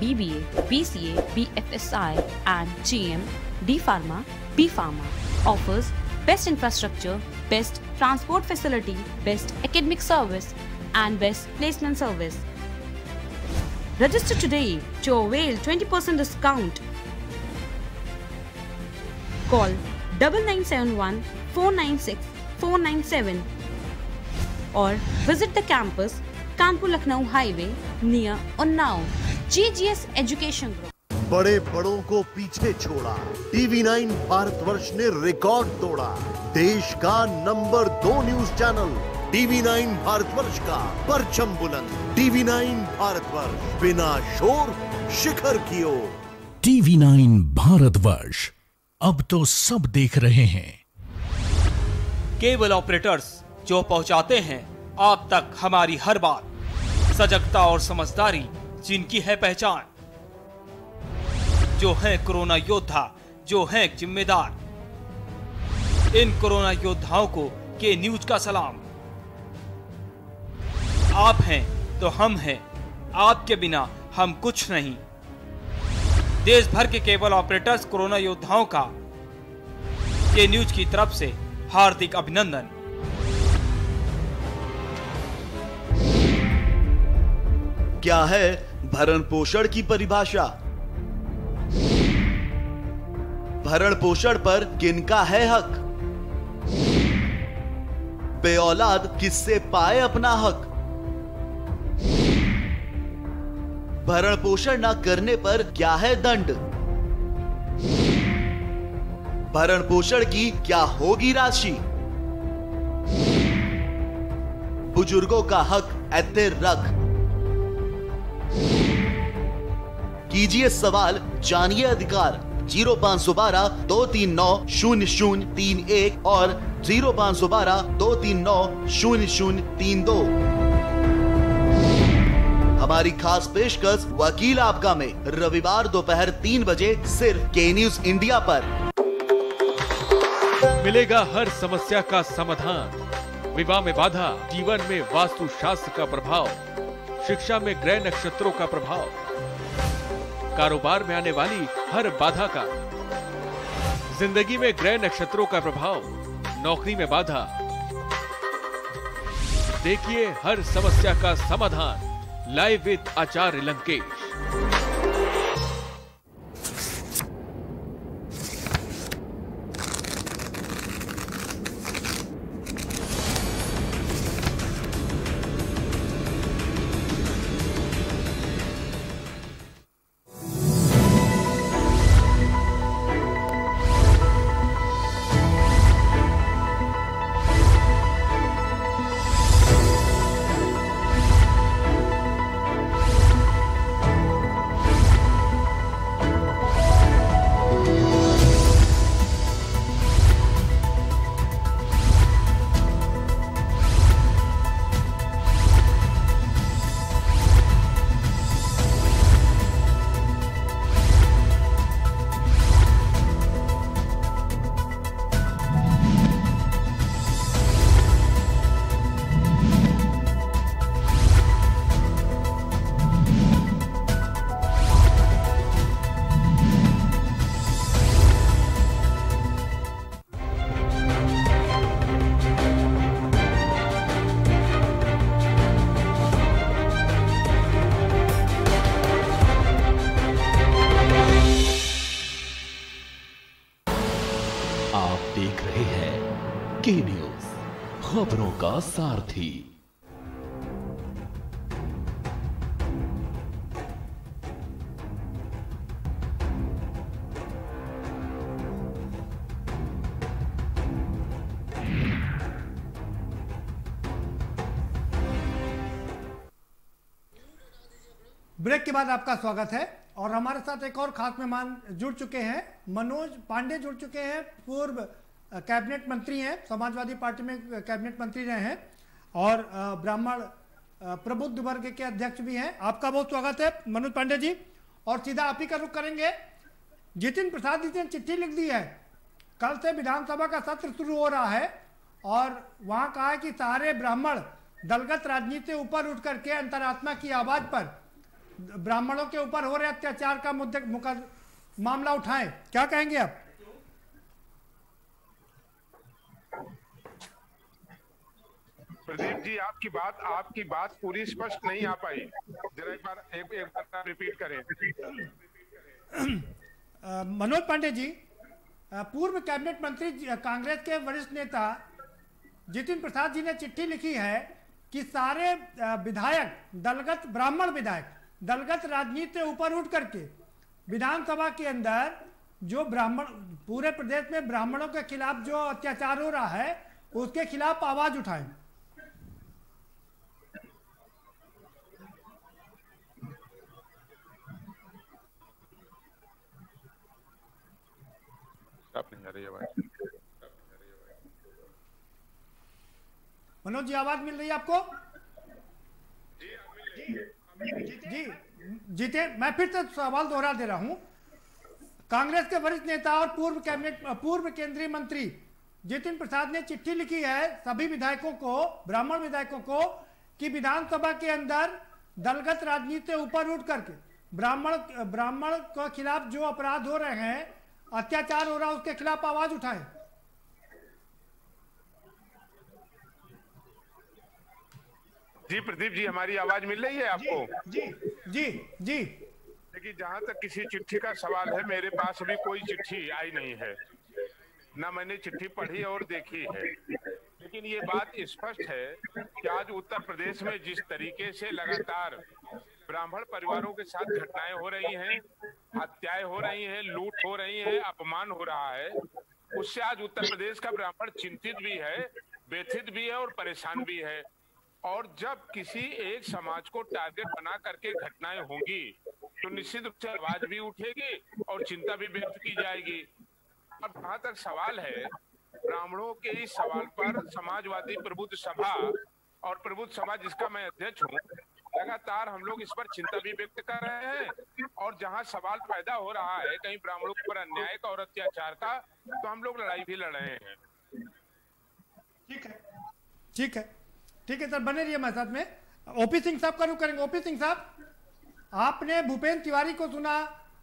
BBA, BCA, BFSI and GM, D Pharma, B Pharma. Offers best infrastructure, best transport facility, best academic service and best placement service. Register today to avail 20% discount. Call 9971 496 497 or visit the campus Kanpur Lucknow highway near Unnao. GGS Education Group. बड़े बड़ों को पीछे छोड़ा, TV9 Bharatvarsh ने record तोड़ा. देश का number 2 news channel TV9 Bharatvarsh का परचम बुलंद. TV9 भारतवर्ष, बिना शोर शिखर की ओर. TV9 भारतवर्ष, अब तो सब देख रहे हैं. केबल ऑपरेटर्स जो पहुंचाते हैं आप तक हमारी हर बात. सजगता और समझदारी जिनकी है पहचान. जो है कोरोना योद्धा, जो है जिम्मेदार. इन कोरोना योद्धाओं को के न्यूज का सलाम. आप हैं तो हम हैं, आपके बिना हम कुछ नहीं. देश भर के केबल ऑपरेटर्स कोरोना योद्धाओं का के न्यूज की तरफ से हार्दिक अभिनंदन. क्या है भरण पोषण की परिभाषा? भरण पोषण पर किनका है हक? बेऔलाद किससे पाए अपना हक? भरण पोषण न करने पर क्या है दंड? भरण पोषण की क्या होगी राशि? बुजुर्गों का हक ऐते रख. कीजिए सवाल, जानिए अधिकार. 0512 239 0031 और 0512 239 0032. हमारी खास पेशकश वकील आपका में रविवार दोपहर 3 बजे सिर्फ के न्यूज इंडिया पर. मिलेगा हर समस्या का समाधान. विवाह में बाधा, जीवन में वास्तु शास्त्र का प्रभाव, शिक्षा में ग्रह नक्षत्रों का प्रभाव, कारोबार में आने वाली हर बाधा का, जिंदगी में ग्रह नक्षत्रों का प्रभाव, नौकरी में बाधा. देखिए हर समस्या का समाधान लाइव विद आचार्य लंकेश. के न्यूज, खबरों का सारथी। ब्रेक के बाद आपका स्वागत है और हमारे साथ एक और खास मेहमान जुड़ चुके हैं। मनोज पांडे जुड़ चुके हैं, पूर्व कैबिनेट मंत्री हैं, समाजवादी पार्टी में कैबिनेट मंत्री रहे हैं और ब्राह्मण प्रबुद्ध वर्ग के अध्यक्ष भी हैं। आपका बहुत स्वागत है मनोज पांडे जी। और सीधा आप ही का रुख करेंगे। जितिन प्रसाद जी ने चिट्ठी लिख दी है, कल से विधानसभा का सत्र शुरू हो रहा है और वहां कहा कि सारे ब्राह्मण दलगत राजनीति से ऊपर उठ करके अंतरात्मा की आवाज पर ब्राह्मणों के ऊपर हो रहे अत्याचार का मामला उठाएं। क्या कहेंगे आप? प्रदीप जी, आपकी बात पूरी स्पष्ट नहीं आ पाई, जरा एक बार रिपीट करें। मनोज पांडे जी, पूर्व कैबिनेट मंत्री कांग्रेस के वरिष्ठ नेता जितिन प्रसाद जी ने चिट्ठी लिखी है कि सारे विधायक ब्राह्मण विधायक दलगत राजनीति से ऊपर उठ करके विधानसभा के अंदर जो पूरे प्रदेश में ब्राह्मणों के खिलाफ जो अत्याचार हो रहा है उसके खिलाफ आवाज उठाएं। मनोज जी, आवाज मिल रही है आपको? जी जीते, मैं फिर से सवाल दोहरा दे रहा हूं। कांग्रेस के वरिष्ठ नेता और पूर्व केंद्रीय मंत्री जितिन प्रसाद ने चिट्ठी लिखी है सभी विधायकों को, ब्राह्मण विधायकों को, कि विधानसभा के अंदर दलगत राजनीति से ऊपर उठ करके ब्राह्मण के खिलाफ जो अपराध हो रहे हैं, अत्याचार हो रहा है, उसके खिलाफ आवाज उठाएं। जी प्रदीप जी, हमारी आवाज मिल रही है आपको? जी जी जी। देखिए, जहां तक किसी चिट्ठी का सवाल है, मेरे पास अभी कोई चिट्ठी आई नहीं है, ना मैंने चिट्ठी पढ़ी और देखी है। लेकिन ये बात स्पष्ट है कि आज उत्तर प्रदेश में जिस तरीके से लगातार ब्राह्मण परिवारों के साथ घटनाएं हो रही हैं, हत्याएं हो रही हैं, लूट हो रही है, अपमान हो रहा है, उससे आज उत्तर प्रदेश का ब्राह्मण चिंतित भी है, व्यथित भी है और परेशान भी है। और जब किसी एक समाज को टारगेट बना करके घटनाएं होंगी तो निश्चित रूप से आवाज भी उठेगी और चिंता भी व्यक्त की जाएगी। अब जहाँ तक सवाल है ब्राह्मणों के इस सवाल पर समाजवादी प्रबुद्ध सभा और प्रबुद्ध समाज जिसका मैं अध्यक्ष हूँ, लगातार हम लोग इस पर चिंता भी व्यक्त कर रहे हैं। और जहाँ सवाल पैदा हो रहा है कहीं ब्राह्मणों पर अन्याय का और अत्याचार का, तो हम लोग लड़ाई भी लड़ रहे हैं। ठीक है, ठीक है, ठीक है सर, बने रहिए हमारे साथ में। ओपी सिंह साहब का रुख करेंगे। ओपी सिंह साहब, आपने भूपेंद्र तिवारी को सुना,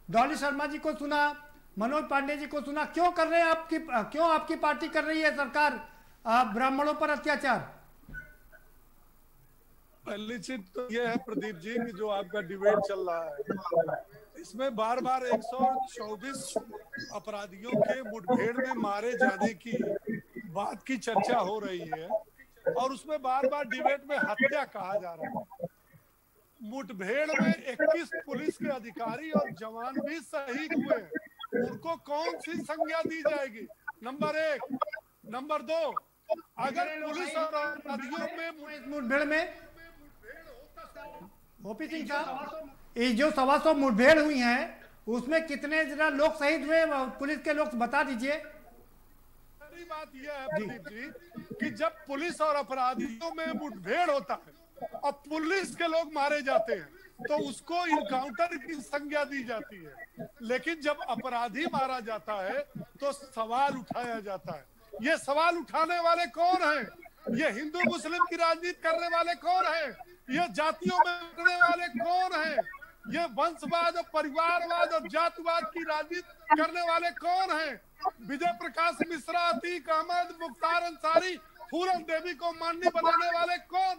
डॉली शर्मा जी को सुना, मनोज पांडे जी को सुना, क्यों कर रहे हैं क्यों आपकी पार्टी कर रही है सरकार ब्राह्मणों पर अत्याचार? पहली चीज तो ये है प्रदीप जी कि जो आपका डिबेट चल रहा है इसमें बार बार 124 अपराधियों के मुठभेड़ में मारे जाने की बात की चर्चा हो रही है और उसमें बार बार डिबेट में हत्या कहा जा रहा है। मुठभेड़ में 21 पुलिस के अधिकारी और जवान भी शहीद हुए, उनको कौन सी संज्ञा दी जाएगी? नंबर 1। नंबर 2, अगर पुलिस और अपराधियों में मुठभेड़ में ओपी सिंह साहब, ये जो 125 मुठभेड़ हुई हैं उसमें कितने जरा लोग शहीद हुए, पुलिस के लोग बता दीजिए। बात यह है प्रदीप जी कि जब पुलिस और अपराधियों में मुठभेड़ होता है और पुलिस के लोग मारे जाते हैं तो उसको इनकाउंटर की संज्ञा दी जाती है, लेकिन जब अपराधी मारा जाता है तो सवाल उठाया जाता है। ये सवाल उठाने वाले कौन हैं? ये हिंदू मुस्लिम की राजनीति करने वाले कौन हैं? ये जातियों में करने वाले कौन हैं? ये वंशवाद और परिवारवाद और जातिवाद की राजनीति करने वाले कौन हैं? विजय प्रकाश मिश्रा, अतीक अहमद, मुख्तार अंसारी, फूलन देवी को माननीय बनाने वाले कौन?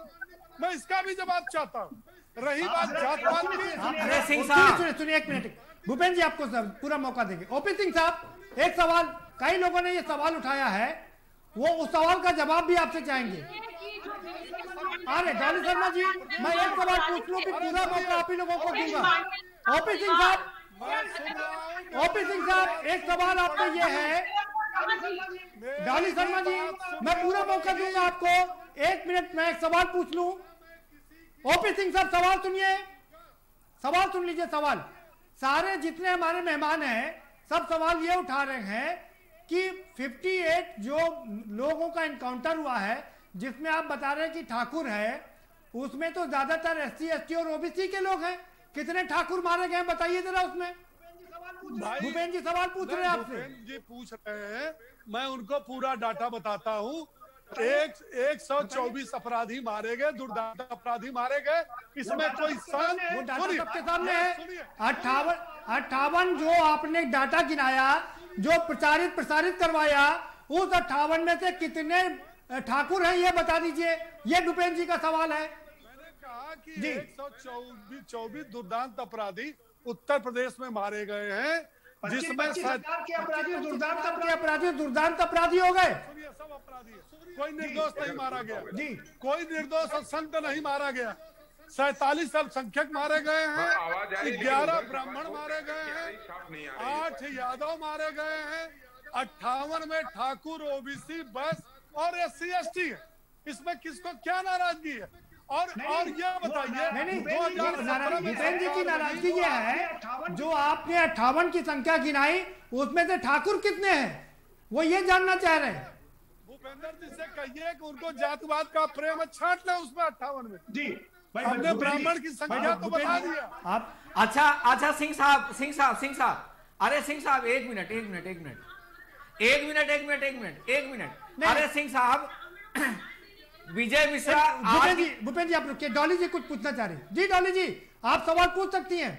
मैं इसका भी जवाब चाहता हूँ। रही बात जातपात की, सुनिए एक मिनट, भूपेंद्र जी आपको पूरा मौका देंगे। ओपी सिंह साहब, एक सवाल, कई लोगों ने ये सवाल उठाया है, वो उस सवाल का जवाब भी आपसे चाहेंगे। अरे डॉली शर्मा जी, मैं एक सवाल पूछ लूं, पूरा मौका आप ही लोगों को दूंगा। ओपी सिंह साहब, एक सवाल आपसे ये है, डॉली शर्मा जी, मैं पूरा मौका दूंगा आपको, 1 मिनट में एक सवाल पूछ लूं। ओपी सिंह साहब, सवाल सुनिए, सवाल सुन लीजिए। सवाल, सारे जितने हमारे मेहमान हैं सब सवाल ये उठा रहे हैं कि 58 जो लोगों का इनकाउंटर हुआ है जिसमें आप बता रहे हैं कि ठाकुर है, उसमें तो ज्यादातर SC ST और OBC के लोग हैं। कितने ठाकुर मारे गए बताइए जरा उसमें। भूपेंद्र जी सवाल पूछ रहे हैं आपसे। भूपेंद्र जी पूछ रहे हैं, मैं उनको पूरा डाटा बताता हूँ। 124 अपराधी मारे गए, दुर्दांत अपराधी मारे गए। इसमें कोई वो डाटा सबके सामने है। 58 जो आपने डाटा गिनाया, जो प्रसारित करवाया, उस 58 में से कितने ठाकुर हैं ये बता दीजिए। ये भूपेंद्र जी का सवाल है। मैंने कहा कि 124 दुर्दांत अपराधी उत्तर प्रदेश में मारे गए हैं, जिसमें दुर्दांत अपराधी हो गए। सब अपराधी है, कोई निर्दोष नहीं मारा गया जी, कोई निर्दोष संत नहीं मारा गया। 47 अल्पसंख्यक मारे गए हैं, 11 ब्राह्मण मारे गए हैं, 8 यादव मारे गए हैं, 58 में ठाकुर, ओबीसी, बस और SC ST है। इसमें किसको क्या नाराजगी है? और ये बताइए, भूपेंद्र जी की नाराजगी ये है, जो आपने 58 की संख्या गिनाई, उसमें से ठाकुर कितने हैं वो ये जानना चाह रहे हैं। भूपेंद्र जी से कहिए कि उनको जातिवाद का प्रेम छांट ले उसमें 58 में जी। हमने ब्राह्मण की संख्या तो बता दिया आप। अच्छा सिंह साहब, अरे सिंह साहब एक मिनट। अरे सिंह साहब, विजय मिश्रा, भूपेंद्र जी आप रुकिए। डॉली जी कुछ पूछना चाह रहे हैं। जी डॉली जी आप सवाल पूछ सकती हैं।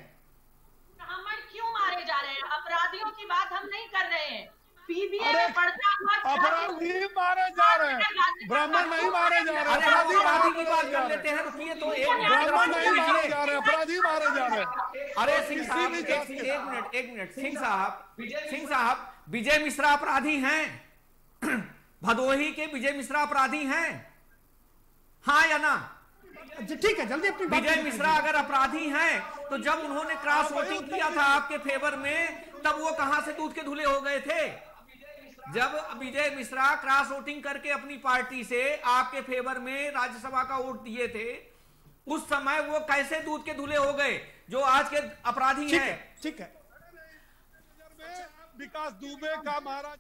ब्राह्मण क्यों मारे जा रहे हैं? अपराधियों की बात हम नहीं कर रहे हैं। PBA में पढ़ता हुआ अपराधी मारे जा रहे हैं, ब्राह्मण नहीं मारे जा रहे। अपराधी की बात कर लेते हैं, रुकिए तो ब्राह्मण नहीं मारे जा रहे, अपराधी मारे जा रहे हैं। अरे सिंह साहब एक मिनट सिंह साहब, विजय मिश्रा अपराधी हैं? भदोही के विजय मिश्रा अपराधी हैं, हाँ या ना? ठीक है, जल्दी अपनी बात। विजय मिश्रा अगर अपराधी हैं तो जब उन्होंने क्रॉस वोटिंग किया था आपके फेवर में, तब वो कहां से दूध के धुले हो गए थे? जब विजय मिश्रा क्रॉस वोटिंग करके अपनी पार्टी से आपके फेवर में राज्यसभा का वोट दिए थे, उस समय वो कैसे दूध के धुले हो गए जो आज के अपराधी हैं? ठीक है। विकास दुबे का महाराज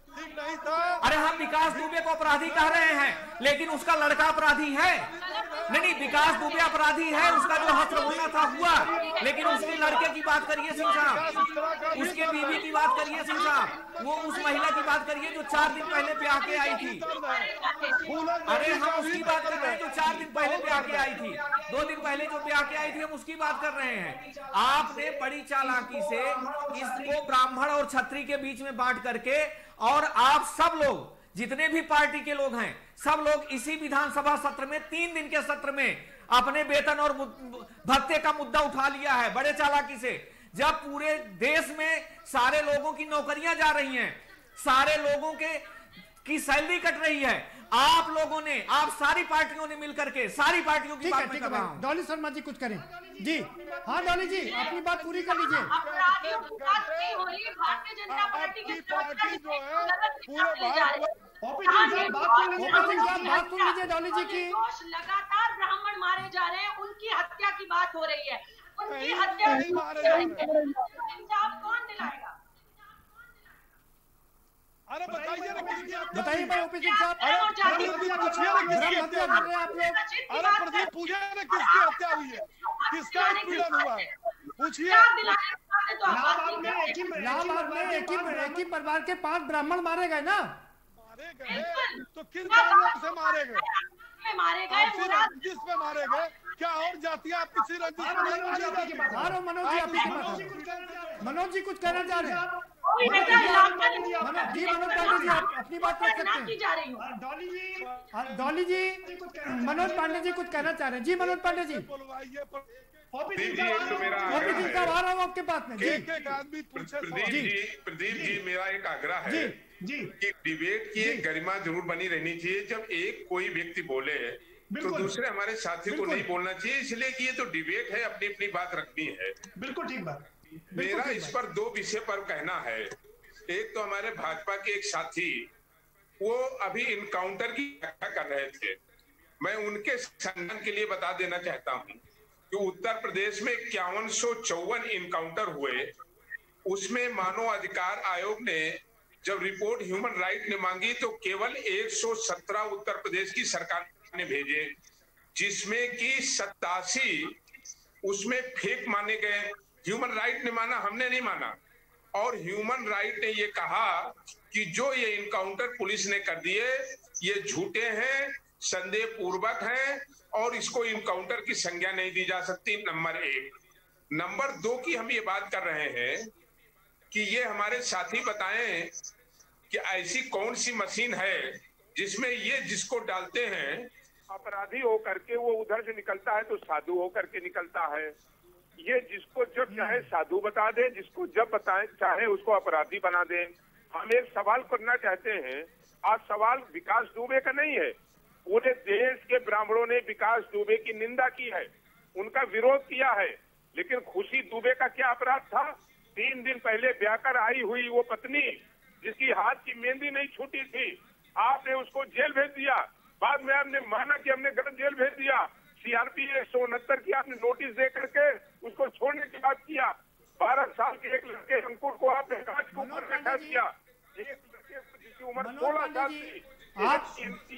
ठीक नहीं था। अरे हम विकास दुबे को अपराधी कह रहे हैं, लेकिन उसका लड़का अपराधी है। नहीं, विकास दुबे अपराधी है, उसका जो हत्या होना था हुआ, लेकिन उसके लड़के की बात करिए सिंह साहब, उसके बीवी की बात करिए सिंह साहब, वो उस महिला की बात करिए जो 4 दिन पहले ब्याह के आई थी। अरे हम उसकी बात कर रहे हैं जो 4 दिन पहले ब्याह के आई थी, 2 दिन पहले जो ब्याह के आई थी, हम उसकी बात कर रहे हैं। आपने बड़ी चालाकी से इसको ब्राह्मण और क्षत्रिय के बीच में बांट करके, और आप सब लोग जितने भी पार्टी के लोग हैं, सब लोग इसी विधानसभा सत्र में 3 दिन के सत्र में अपने वेतन और भत्ते का मुद्दा उठा लिया है बड़े चालाकी से। जब पूरे देश में सारे लोगों की नौकरियां जा रही हैं, सारे लोगों की सैलरी कट रही है, आप लोगों ने, आप सारी पार्टियों ने मिलकर के, सारी पार्टियों की बात कर रहा हूं। डॉली शर्मा जी कुछ करें जी। हाँ डॉली जी अपनी बात पूरी कर लीजिए। अपराधियों की बात नहीं हो रही, भारतीय जनता पार्टी की पार्टी जो है बात सुन लीजिए डॉली जी की। लगातार ब्राह्मण मारे जा रहे हैं, उनकी हत्या की बात हो रही है, उनकी हत्या इंसाफ कौन दिलाएगा? अरे बताइए ना, बताइए भाई ओपी सिंह साहब। अरे प्रदीप पूछे ना किसकी हत्या हुई है, किसका उत्पीड़न हुआ है, पूछिए। इलाहाबाद में एक ही परिवार के 5 ब्राह्मण मारे गए ना। मारे गए तो किन कारणों से मारे गए? रंजिश पे मारे गए क्या? और जातियां आप किसी रंजिश पे नहीं मारी जाती? मनोज जी कुछ कहना चाह रहे हैं? जी मनोज पांडे जी आप अपनी बात कर सकते हैं। डॉली जी मनोज पांडे जी कुछ कहना चाह रहे हैं। जी मनोज पांडे जी। प्रदीप जी आपके पास में प्रदीप जी मेरा एक आग्रह है कि डिबेट की एक गरिमा जरूर बनी रहनी चाहिए। जब एक कोई व्यक्ति बोले तो दूसरे हमारे साथी को नहीं बोलना चाहिए, इसलिए कि ये तो डिबेट है, अपनी अपनी बात रखनी है। बिल्कुल ठीक बात। मेरा इस पर 2 विषय पर कहना है। एक तो हमारे भाजपा के एक साथी वो अभी इनकाउंटर की व्याख्या कर रहे थे, मैं उनके सम्मान के लिए बता देना चाहता हूं कि उत्तर प्रदेश में 5154 इनकाउंटर हुए, उसमें मानव अधिकार आयोग ने जब रिपोर्ट ह्यूमन राइट ने मांगी तो केवल 117 उत्तर प्रदेश की सरकार ने भेजे, जिसमें कि 87 उसमें फेक माने गए। ह्यूमन राइट ने माना, हमने नहीं माना। और ह्यूमन राइट ने ये कहा कि जो ये इनकाउंटर पुलिस ने कर दिए ये झूठे हैं, संदेह पूर्वक हैं और इसको इनकाउंटर की संज्ञा नहीं दी जा सकती। नंबर 1। नंबर 2 की हम ये बात कर रहे हैं कि ये हमारे साथी बताएं कि ऐसी कौन सी मशीन है जिसमें ये जिसको डालते हैं अपराधी हो करके वो उधर से निकलता है तो साधु हो करके निकलता है। ये जिसको जब चाहे साधु बता दे, जिसको जब बताए चाहे उसको अपराधी बना दे। हम एक सवाल करना चाहते हैं, आज सवाल विकास दुबे का नहीं है। पूरे देश के ब्राह्मणों ने विकास दुबे की निंदा की है, उनका विरोध किया है, लेकिन खुशी दुबे का क्या अपराध था? 3 दिन पहले ब्याह कर आई हुई वो पत्नी जिसकी हाथ की मेहंदी नहीं छूटी थी, आपने उसको जेल भेज दिया। बाद में आपने माना कि हमने गलत जेल भेज दिया। CRP 169 की आपने नोटिस दे करके उसको छोड़ने की बात किया। 12 साल के एक लड़के अंकुर को आपने कांच के ऊपर बैठा दिया। एक लड़के जिसकी उम्र 16 साल थी।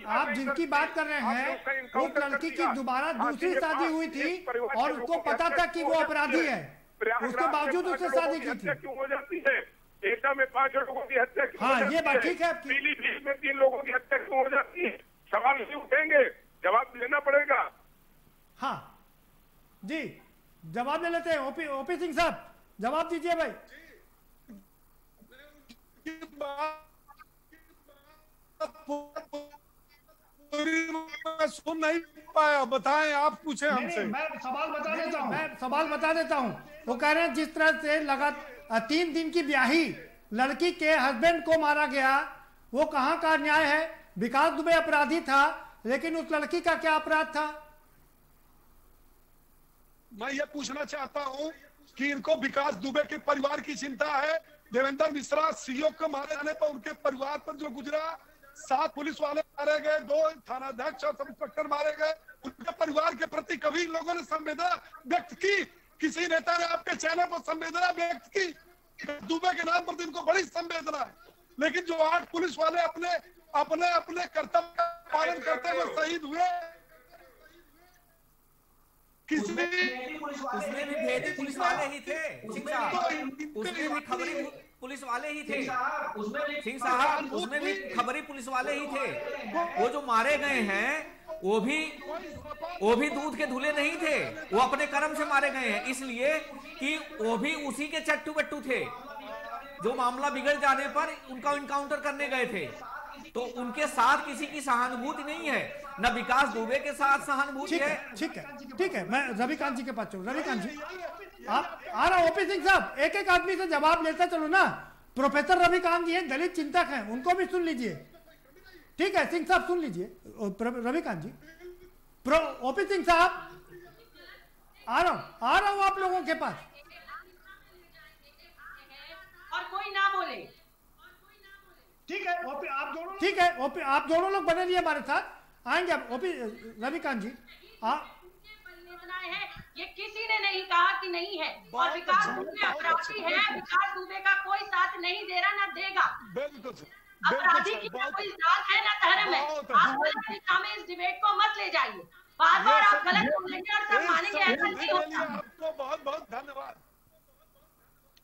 आप जिनकी बात कर रहे हैं उस लड़की की दोबारा दूसरी शादी हुई थी और उसको पता था कि वो अपराधी है, उसके बावजूद उससे शादी की थी। क्यों हो जाती है? एटा में 5 लोगों की हत्या क्यों हो जाती है? ये बात ठीक है। पीलीभीत में 3 लोगों की हत्या क्यों हो जाती है? सवाल नहीं उठेंगे, जवाब देना पड़ेगा। हाँ जी, जवाब ले लेते हैं। ओपी सिंह साहब जवाब दीजिए भाई। सुन नहीं पाया, बताएं, आप पूछे हमसे। मैं सवाल बता देता हूँ। वो कह रहे हैं जिस तरह से लगातार 3 दिन की ब्याही लड़की के हस्बैंड को मारा गया, वो कहाँ का न्याय है? विकास दुबे अपराधी था, लेकिन उस लड़की का क्या अपराध था? मैं ये पूछना चाहता हूँ कि इनको विकास दुबे के परिवार की चिंता है। देवेंद्र मिश्रा सीओ को मारे जाने पर उनके परिवार पर जो गुजरा, 7 पुलिस वाले मारे गए, 2 थानाध्यक्ष और सब इंस्पेक्टर मारे गए, उनके परिवार के प्रति कभी लोगों ने संवेदना व्यक्त की? किसी नेता ने आपके चैनल पर संवेदना व्यक्त की? दुबे के नाम पर इनको बड़ी संवेदना है, लेकिन जो 8 पुलिस वाले अपने कर्तव्य का पालन करते हुए शहीद हुए, उसमें भी भेदी पुलिस वाले ही थे उसमें भी खबरी पुलिस वाले ही थे सिंह साहब, उसमें भी खबरी पुलिस वाले ही थे। वो जो मारे गए हैं वो भी दूध के धुले नहीं थे, वो अपने कर्म से मारे गए हैं, इसलिए कि वो भी उसी के चट्टू बट्टू थे जो मामला बिगड़ जाने पर उनका इनकाउंटर करने गए थे। तो उनके साथ किसी की सहानुभूति नहीं है, न विकास दुबे के साथ सहानुभूति है। ठीक है, मैं रविकांत जी के पास चलूं। रविकांत जी आप आ रहा। ओपी सिंह साहब एक आदमी से जवाब लेते चलो ना। प्रोफेसर रविकांत जी दलित चिंतक हैं, उनको भी सुन लीजिए। ठीक है सिंह साहब सुन लीजिए। रविकांत जी, ओपी सिंह साहब आ रहा हूं आप लोगों के पास। और कोई ना बोले। ठीक है आप दोनों लोग बने रहिए हमारे साथ, आएंगे आप। ओपी रविकांत जी ये किसी ने नहीं कहा कि नहीं है, और विकास दुबे अपराधी है, विकास दुबे का कोई साथ नहीं दे रहा, न देगा। अपराधी की ना कोई जात है ना धर्म है। आप गलत दिशा में इस डिबेट को मत ले जाइए। बार-बार आप गलत बोलेंगे और सब मानेंगे, ऐसा नहीं होता। आपको बहुत-बहुत धन्यवाद।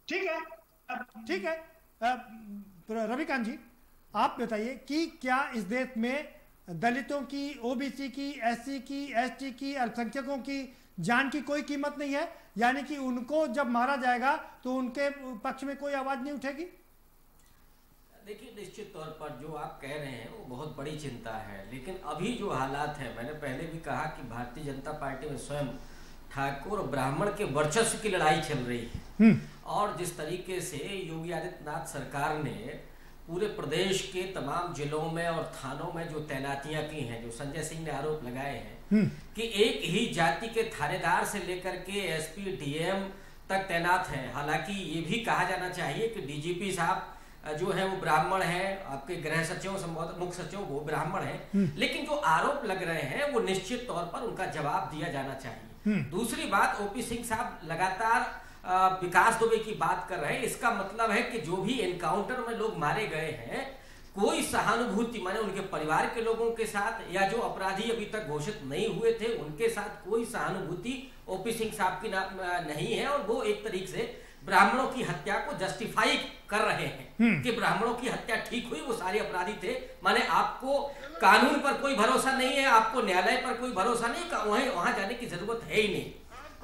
ठीक है रविकांत जी आप बताइए कि क्या इस देश में दलितों की, ओबीसी की, एससी की, एसटी की, अल्पसंख्यकों की जान की कोई कीमत नहीं है? यानी कि उनको जब मारा जाएगा तो उनके पक्ष में कोई आवाज नहीं उठेगी? देखिए निश्चित तौर पर जो आप कह रहे हैं वो बहुत बड़ी चिंता है, लेकिन अभी जो हालात है, मैंने पहले भी कहा कि भारतीय जनता पार्टी में स्वयं ठाकुर और ब्राह्मण के वर्चस्व की लड़ाई चल रही है। और जिस तरीके से योगी आदित्यनाथ सरकार ने पूरे प्रदेश के तमाम जिलों में और थानों में जो तैनातियां की हैं, जो संजय सिंह ने आरोप लगाए हैं कि एक ही जाति के थानेदार से लेकर के एसपी डीएम तक तैनात हैं। हालांकि ये भी कहा जाना चाहिए कि डीजीपी साहब जो है वो ब्राह्मण है, आपके गृह सचिव मुख्य सचिव वो ब्राह्मण है, लेकिन जो आरोप लग रहे हैं वो निश्चित तौर पर उनका जवाब दिया जाना चाहिए। दूसरी बात, ओपी सिंह साहब लगातार विकास दुबे की बात कर रहे हैं, इसका मतलब है कि जो भी एनकाउंटर में लोग मारे गए हैं कोई सहानुभूति माने उनके परिवार के लोगों के साथ या जो अपराधी अभी तक घोषित नहीं हुए थे उनके साथ कोई सहानुभूति ओपी सिंह साहब की नहीं है, और वो एक तरीके से ब्राह्मणों की हत्या को जस्टिफाई कर रहे हैं कि ब्राह्मणों की हत्या ठीक हुई, वो सारे अपराधी थे। माने आपको कानून पर कोई भरोसा नहीं है, आपको न्यायालय पर कोई भरोसा नहीं, वहां जाने की जरूरत है ही नहीं।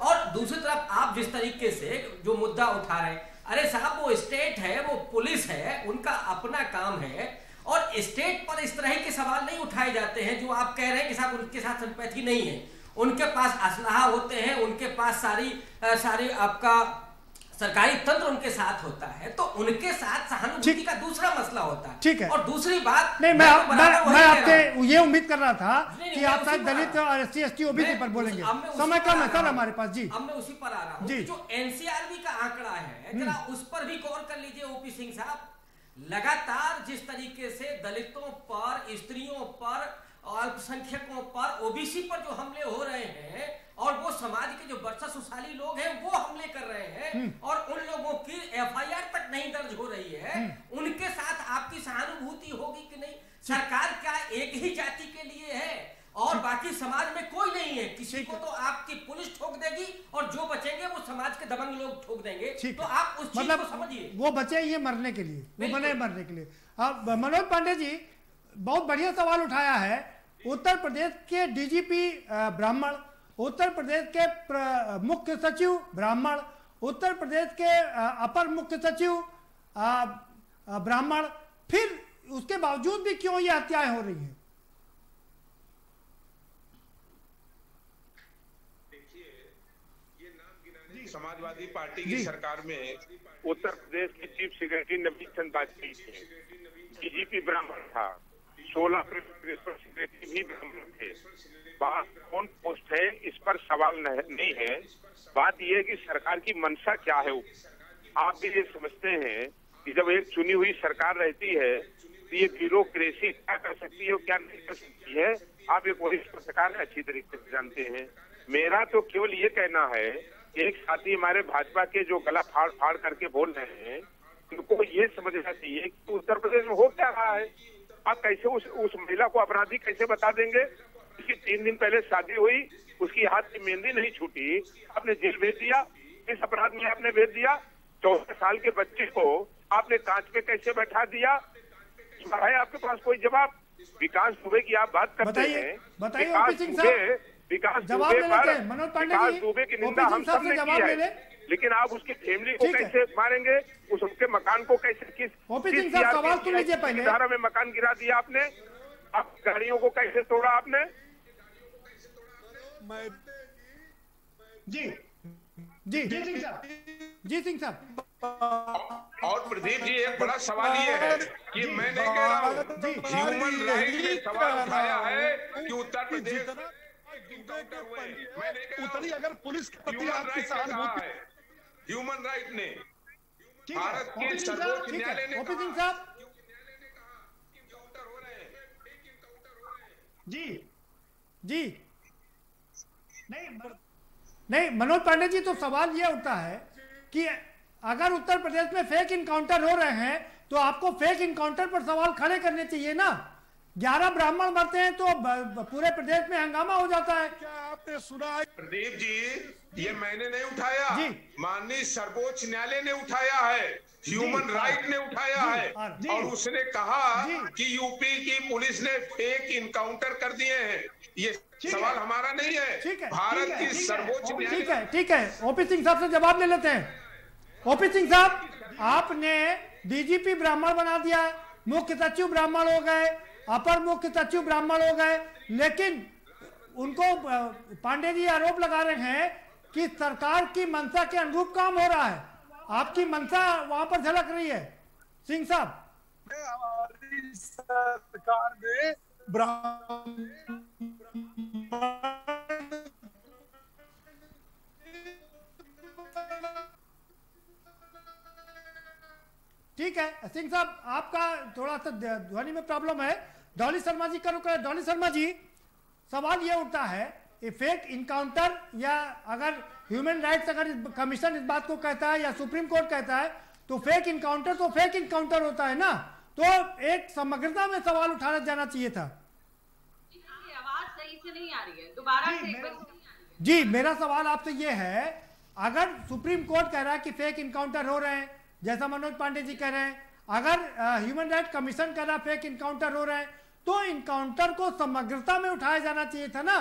और दूसरी तरफ आप जिस तरीके से जो मुद्दा उठा रहे हैं, अरे साहब वो स्टेट है, वो पुलिस है, उनका अपना काम है, और स्टेट पर इस तरह के सवाल नहीं उठाए जाते हैं जो आप कह रहे हैं कि साहब उनके साथ सिंपैथी नहीं है। उनके पास असलहा होते हैं, उनके पास सारी आपका सरकारी तंत्र उनके साथ होता है, तो उनके साथ सहानुभूति का दूसरा मसला होता है। ठीक है। और दूसरी बात, नहीं, मैं आपसे ये उम्मीद कर रहा था कि आप शायद दलित और SC ST OBC पर बोलेंगे। समय कम है सर हमारे पास। जी, अब मैं उसी पर आ रहा हूँ। जो NCRB का आंकड़ा है, जरा उस पर भी गौर कर लीजिए OP सिंह साहब। लगातार जिस तरीके से दलितों पर, स्त्रियों पर, अल्पसंख्यकों पर, OBC पर जो हमले हो रहे हैं, और वो समाज के जो वर्चस्वशाली लोग हैं वो हमले कर रहे हैं, और उन लोगों की FIR तक नहीं दर्ज हो रही है, उनके साथ आपकी सहानुभूति होगी कि नहीं? सरकार क्या एक ही जाति के लिए है और बाकी समाज में कोई नहीं है? किसी को तो आपकी पुलिस ठोक देगी और जो बचेंगे वो समाज के दबंग लोग ठोक देंगे। तो आप उस चीज को समझिए, वो बचे ये मरने के लिए, वो बने मरने के लिए। अब मनोज पांडे जी बहुत बढ़िया सवाल उठाया है। उत्तर प्रदेश के DGP ब्राह्मण, उत्तर प्रदेश के मुख्य सचिव ब्राह्मण, उत्तर प्रदेश के अपर मुख्य सचिव ब्राह्मण, फिर उसके बावजूद भी क्यों ये हत्याएं हो रही हैं? समाजवादी पार्टी की सरकार में उत्तर प्रदेश के चीफ सेक्रेटरी नवीन चंद वाजपेयी थे, DGP ब्राह्मण था, 16 प्रिंसिपल सेक्रेटरी भी ब्राह्मण थे। बात कौन पोस्ट है इस पर सवाल नहीं है, बात यह है कि सरकार की मंशा क्या है। आप भी ये समझते हैं कि जब एक चुनी हुई सरकार रहती है तो ये ब्यूरोक्रेसी क्या कर सकती है और क्या नहीं कर सकती है, आप एक वरिष्ठ पत्रकार अच्छी तरीके से जानते हैं। मेरा तो केवल ये कहना है, एक साथी हमारे भाजपा के जो गला फाड़ फाड़ करके बोल रहे हैं, उनको ये समझना चाहिए कि उत्तर प्रदेश में हो क्या रहा है। आप कैसे उस महिला को अपराधी कैसे बता देंगे? उसकी 3 दिन पहले शादी हुई, उसकी हाथ की मेहंदी नहीं छूटी, आपने जेल भेज दिया। इस अपराध में आपने भेज दिया। 14 साल के बच्चे को आपने कांच पे कैसे बैठा दिया? है आपके पास कोई जवाब? विकास दुबे की आप बात करते हैं, विकास दुबे की निंदा हम सब ने की है, लेकिन आप उसकी फैमिली को कैसे मारेंगे? उसके मकान को कैसे किस धारा में मकान गिरा दिया आपने? आप गाड़ियों को कैसे तोड़ा आपने? जी सिंह साहब। और प्रदीप जी, एक बड़ा सवाल ये है कि मैं नहीं कह रहा हूँ, ह्यूमन राइट ने सवाल उठाया है कि उत्तर प्रदेश उतनी अगर पुलिस के प्रति आपकी सहानुभूति, ह्यूमन राइट ने, भारत के सर्वोच्च न्यायालय ने जी नहीं मनोज पांडे जी, तो सवाल ये उठता है कि अगर उत्तर प्रदेश में फेक इनकाउंटर हो रहे हैं तो आपको फेक इनकाउंटर पर सवाल खड़े करने चाहिए ना। 11 ब्राह्मण मरते हैं तो पूरे प्रदेश में हंगामा हो जाता है। क्या आपने सुना है? प्रदीप जी, ये मैंने नहीं उठाया, माननीय सर्वोच्च न्यायालय ने उठाया है, ह्यूमन राइट ने उठाया है, और उसने कहा कि यूपी की पुलिस ने फेक इनकाउंटर कर दिए हैं। ये सवाल हमारा नहीं है, भारत की सर्वोच्च न्यायालय। ठीक है, OP सिंह साहब से जवाब ले लेते हैं। OP सिंह साहब, आपने DGP ब्राह्मण बना दिया, मुख्य सचिव ब्राह्मण हो गए, अपर मुख्य सचिव ब्राह्मण हो गए, लेकिन उनको पांडे जी आरोप लगा रहे हैं कि सरकार की मंशा के अनुरूप काम हो रहा है। आपकी मंशा वहां पर झलक रही है सिंह साहब। हमारी सरकार ने ठीक है सिंह साहब, आपका थोड़ा सा ध्वनि में प्रॉब्लम है। डॉली शर्मा जी का रुक है। डॉली शर्मा जी, सवाल ये उठता है फेक इनकाउंटर, या अगर ह्यूमन राइट्स अगर कमीशन इस बात को कहता है या सुप्रीम कोर्ट कहता है तो फेक इनकाउंटर तो फेक इनकाउंटर होता है ना, तो एक समग्रता में सवाल उठाना जाना चाहिए था। आवाज सही से नहीं आ रही है, दोबारा से। जी, मेरा सवाल आपसे ये है अगर सुप्रीम कोर्ट कह रहा है कि फेक इनकाउंटर हो रहे हैं, जैसा मनोज पांडे जी कह रहे हैं, अगर ह्यूमन राइट कमीशन कह रहा है फेक इनकाउंटर हो रहे हैं, तो इनकाउंटर को समग्रता में उठाया जाना चाहिए था ना।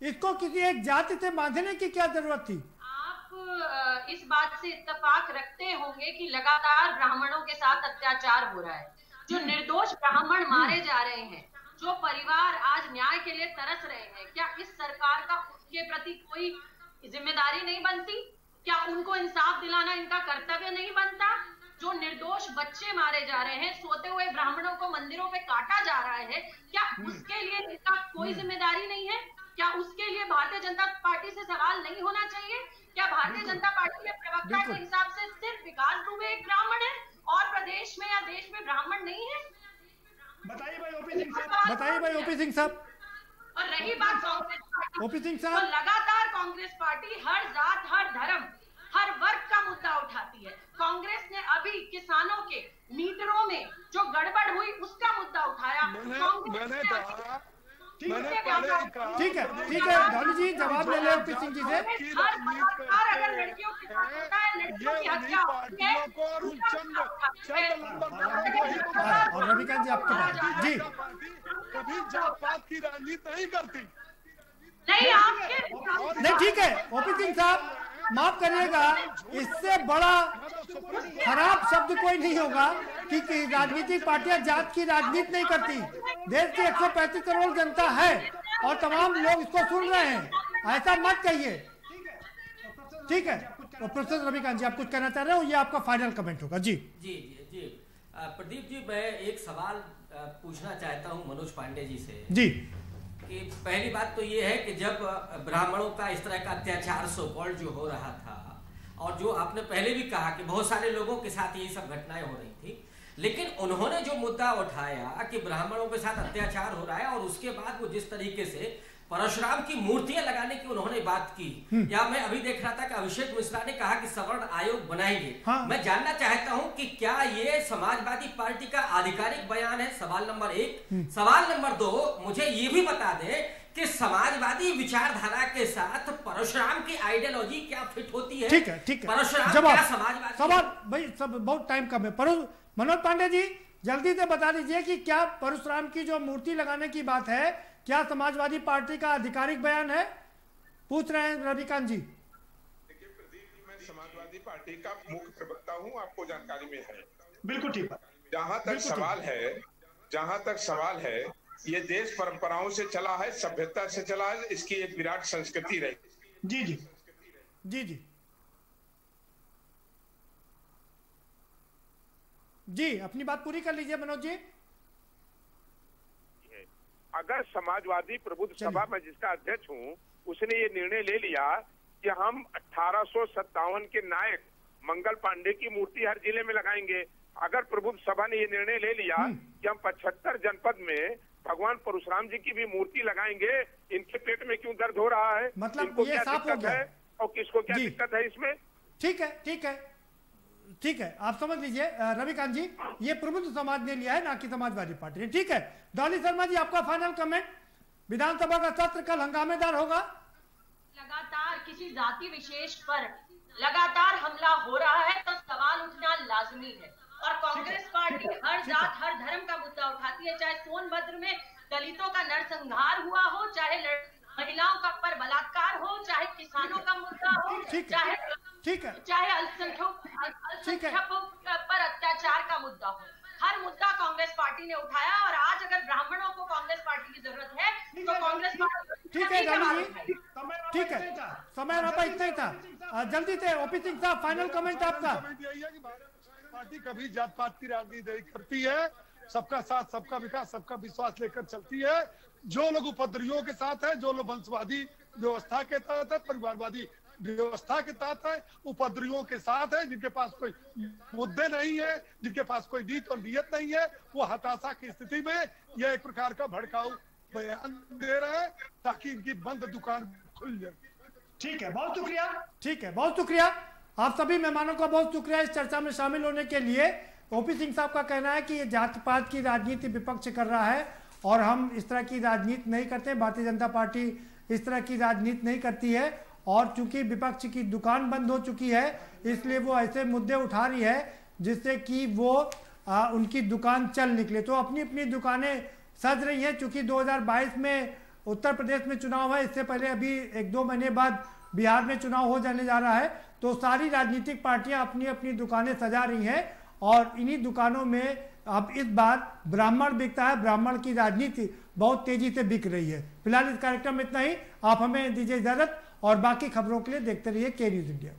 इसको किसी एक जाति से बांधने की क्या जरूरत थी? आप इस बात से इत्तेफाक रखते होंगे कि लगातार ब्राह्मणों के साथ अत्याचार हो रहा है, जो निर्दोष ब्राह्मण मारे जा रहे हैं, जो परिवार आज न्याय के लिए तरस रहे हैं। क्या इस सरकार का उनके प्रति कोई जिम्मेदारी नहीं बनती? क्या उनको इंसाफ दिलाना इनका कर्तव्य नहीं बनता? जो निर्दोष बच्चे मारे जा रहे हैं, सोते हुए ब्राह्मणों को मंदिरों पे काटा जा रहा है, क्या उसके लिए इनका कोई जिम्मेदारी नहीं है? क्या उसके लिए भारतीय जनता पार्टी से सवाल नहीं होना चाहिए? क्या भारतीय जनता पार्टी के प्रवक्ता के हिसाब से सिर्फ विकास दुबे एक ब्राह्मण है और प्रदेश में या देश में ब्राह्मण नहीं है? बताइए भाई ओपी सिंह साहब, बताइए भाई ओपी सिंह साहब। और रही बात कांग्रेस पार्टी, ओपी सिंह साहब, तो लगातार कांग्रेस पार्टी हर जात, हर धर्म, हर वर्ग का मुद्दा उठाती है। कांग्रेस ने अभी किसानों के मीटरों में जो गड़बड़ हुई उसका मुद्दा उठाया। ठीक है धोनी जी, जवाब ले ले ओपी सिंह जी से। अगर लड़कियों के साथ होता है, लड़कियों की हत्या होती है, और रविकांत जी आपके पास जी, कभी जात पात की राजनीति नहीं करती। नहीं आपके नहीं, ठीक है ओपी सिंह साहब, माफ करिएगा, इससे बड़ा खराब शब्द कोई नहीं होगा कि राजनीतिक पार्टियां जात की राजनीति नहीं करती। देश की 135 करोड़ जनता है और तमाम लोग इसको सुन रहे हैं, ऐसा मत कहिए। ठीक है, तो प्रोफेसर रविकांत जी आप कुछ कहना चाह रहे हो, ये आपका फाइनल कमेंट होगा। जी जी जी जी प्रदीप जी, मैं एक सवाल पूछना चाहता हूँ मनोज पांडे जी से जी। कि पहली बात तो ये है कि जब ब्राह्मणों का इस तरह का अत्याचार सो कॉल्ड जो हो रहा था, और जो आपने पहले भी कहा कि बहुत सारे लोगों के साथ यही सब घटनाएं हो रही थी, लेकिन उन्होंने जो मुद्दा उठाया कि ब्राह्मणों के साथ अत्याचार हो रहा है, और उसके बाद वो जिस तरीके से परशुराम की मूर्तियां लगाने की उन्होंने बात की, या मैं अभी देख रहा था कि अभिषेक मिश्रा ने कहा कि सवर्ण आयोग बनाएंगे। मैं जानना चाहता हूं कि क्या ये समाजवादी पार्टी का आधिकारिक बयान है? सवाल नंबर 1। सवाल नंबर 2, मुझे ये भी बता दें कि समाजवादी विचारधारा के साथ परशुराम की आइडियोलॉजी क्या फिट होती है? ठीक है, ठीक है, परशुराम जवाब क्या समाजवादी? सवाल भाई, सब बहुत टाइम कम है। मनोज पांडे जी जल्दी से बता दीजिए कि क्या परशुराम की जो मूर्ति लगाने की बात है, क्या समाजवादी पार्टी का आधिकारिक बयान है? पूछ रहे हैं रविकांत जी। देखिए प्रदीप जी, मैं समाजवादी पार्टी का मुख्य प्रवक्ता हूं, आपको जानकारी में है। बिल्कुल ठीक है। जहां तक सवाल है, ये देश परंपराओं से चला है, सभ्यता से चला है, इसकी एक विराट संस्कृति रही। जी जी जी जी जी, अपनी बात पूरी कर लीजिए मनोज जी। अगर समाजवादी प्रबुद्ध सभा में जिसका अध्यक्ष हूं, उसने ये निर्णय ले लिया कि हम 1857 के नायक मंगल पांडे की मूर्ति हर जिले में लगाएंगे, अगर प्रबुद्ध सभा ने ये निर्णय ले लिया कि हम 75 जनपद में भगवान परशुराम जी की भी मूर्ति लगाएंगे, इनके पेट में क्यों दर्द हो रहा है? मतलब इनको ये क्या साफ हो दिक्कत गया है और किसको क्या दिक्कत है इसमें? ठीक है, ठीक है, ठीक है, आप समझ लीजिए रविकांत जी, ये प्रबुद्ध समाज ने लिया है, ना कि समाजवादी पार्टी ने। ठीक है, डॉली शर्मा जी आपका फाइनल कमेंट। विधानसभा का सत्र कल हंगामेदार होगा। लगातार किसी जाति विशेष पर लगातार हमला हो रहा है तो सवाल उठना लाजमी है, और कांग्रेस पार्टी हर जात, हर धर्म का मुद्दा उठाती है। चाहे सोनभद्र में दलितों का नरसंहार हुआ हो, चाहे महिलाओं का पर बलात्कार हो, चाहे किसानों का मुद्दा हो, चाहे अल्पसंख्यकों पर अत्याचार का मुद्दा हो, हर मुद्दा कांग्रेस पार्टी ने उठाया। और आज अगर ब्राह्मणों को कांग्रेस पार्टी की जरूरत है तो कांग्रेस पार्टी, ठीक है डॉली जी, ठीक है, समय रहा इतना ही था। जल्दी से ओपी सिंह साहब फाइनल कमेंट आपका। पार्टी कभी जात पात की राजनीति नहीं करती है, सबका साथ, सबका विकास, सबका विश्वास लेकर चलती है। जो लोग उपद्रवियों के साथ है, जो लोग वंशवादी व्यवस्था के तहत है, परिवारवादी व्यवस्था के तहत है, उपद्रवियों के साथ है, जिनके पास कोई मुद्दे नहीं है, जिनके पास कोई नीति और नियत नहीं है, वो हताशा की स्थिति में यह एक प्रकार का भड़काऊ बयान दे रहे हैं ताकि इनकी बंद दुकान खुल जाए। ठीक है, बहुत शुक्रिया। ठीक है, बहुत शुक्रिया आप सभी मेहमानों का, बहुत शुक्रिया इस चर्चा में शामिल होने के लिए। ओपी सिंह साहब का कहना है कि ये जात पात की राजनीति विपक्ष कर रहा है और हम इस तरह की राजनीति नहीं करते, भारतीय जनता पार्टी इस तरह की राजनीति नहीं करती है। और चूंकि विपक्ष की दुकान बंद हो चुकी है इसलिए वो ऐसे मुद्दे उठा रही है जिससे कि वो उनकी दुकान चल निकले। तो अपनी अपनी दुकानें सज रही हैं। चूंकि 2022 में उत्तर प्रदेश में चुनाव है, इससे पहले अभी 1-2 महीने बाद बिहार में चुनाव हो जाने जा रहा है, तो सारी राजनीतिक पार्टियां अपनी अपनी दुकानें सजा रही हैं और इन्हीं दुकानों में अब इस बार ब्राह्मण बिकता है। ब्राह्मण की राजनीति बहुत तेजी से बिक रही है। फिलहाल इस कार्यक्रम में इतना ही। आप हमें दीजिए इजाजत और बाकी खबरों के लिए देखते रहिए के न्यूज़ इंडिया।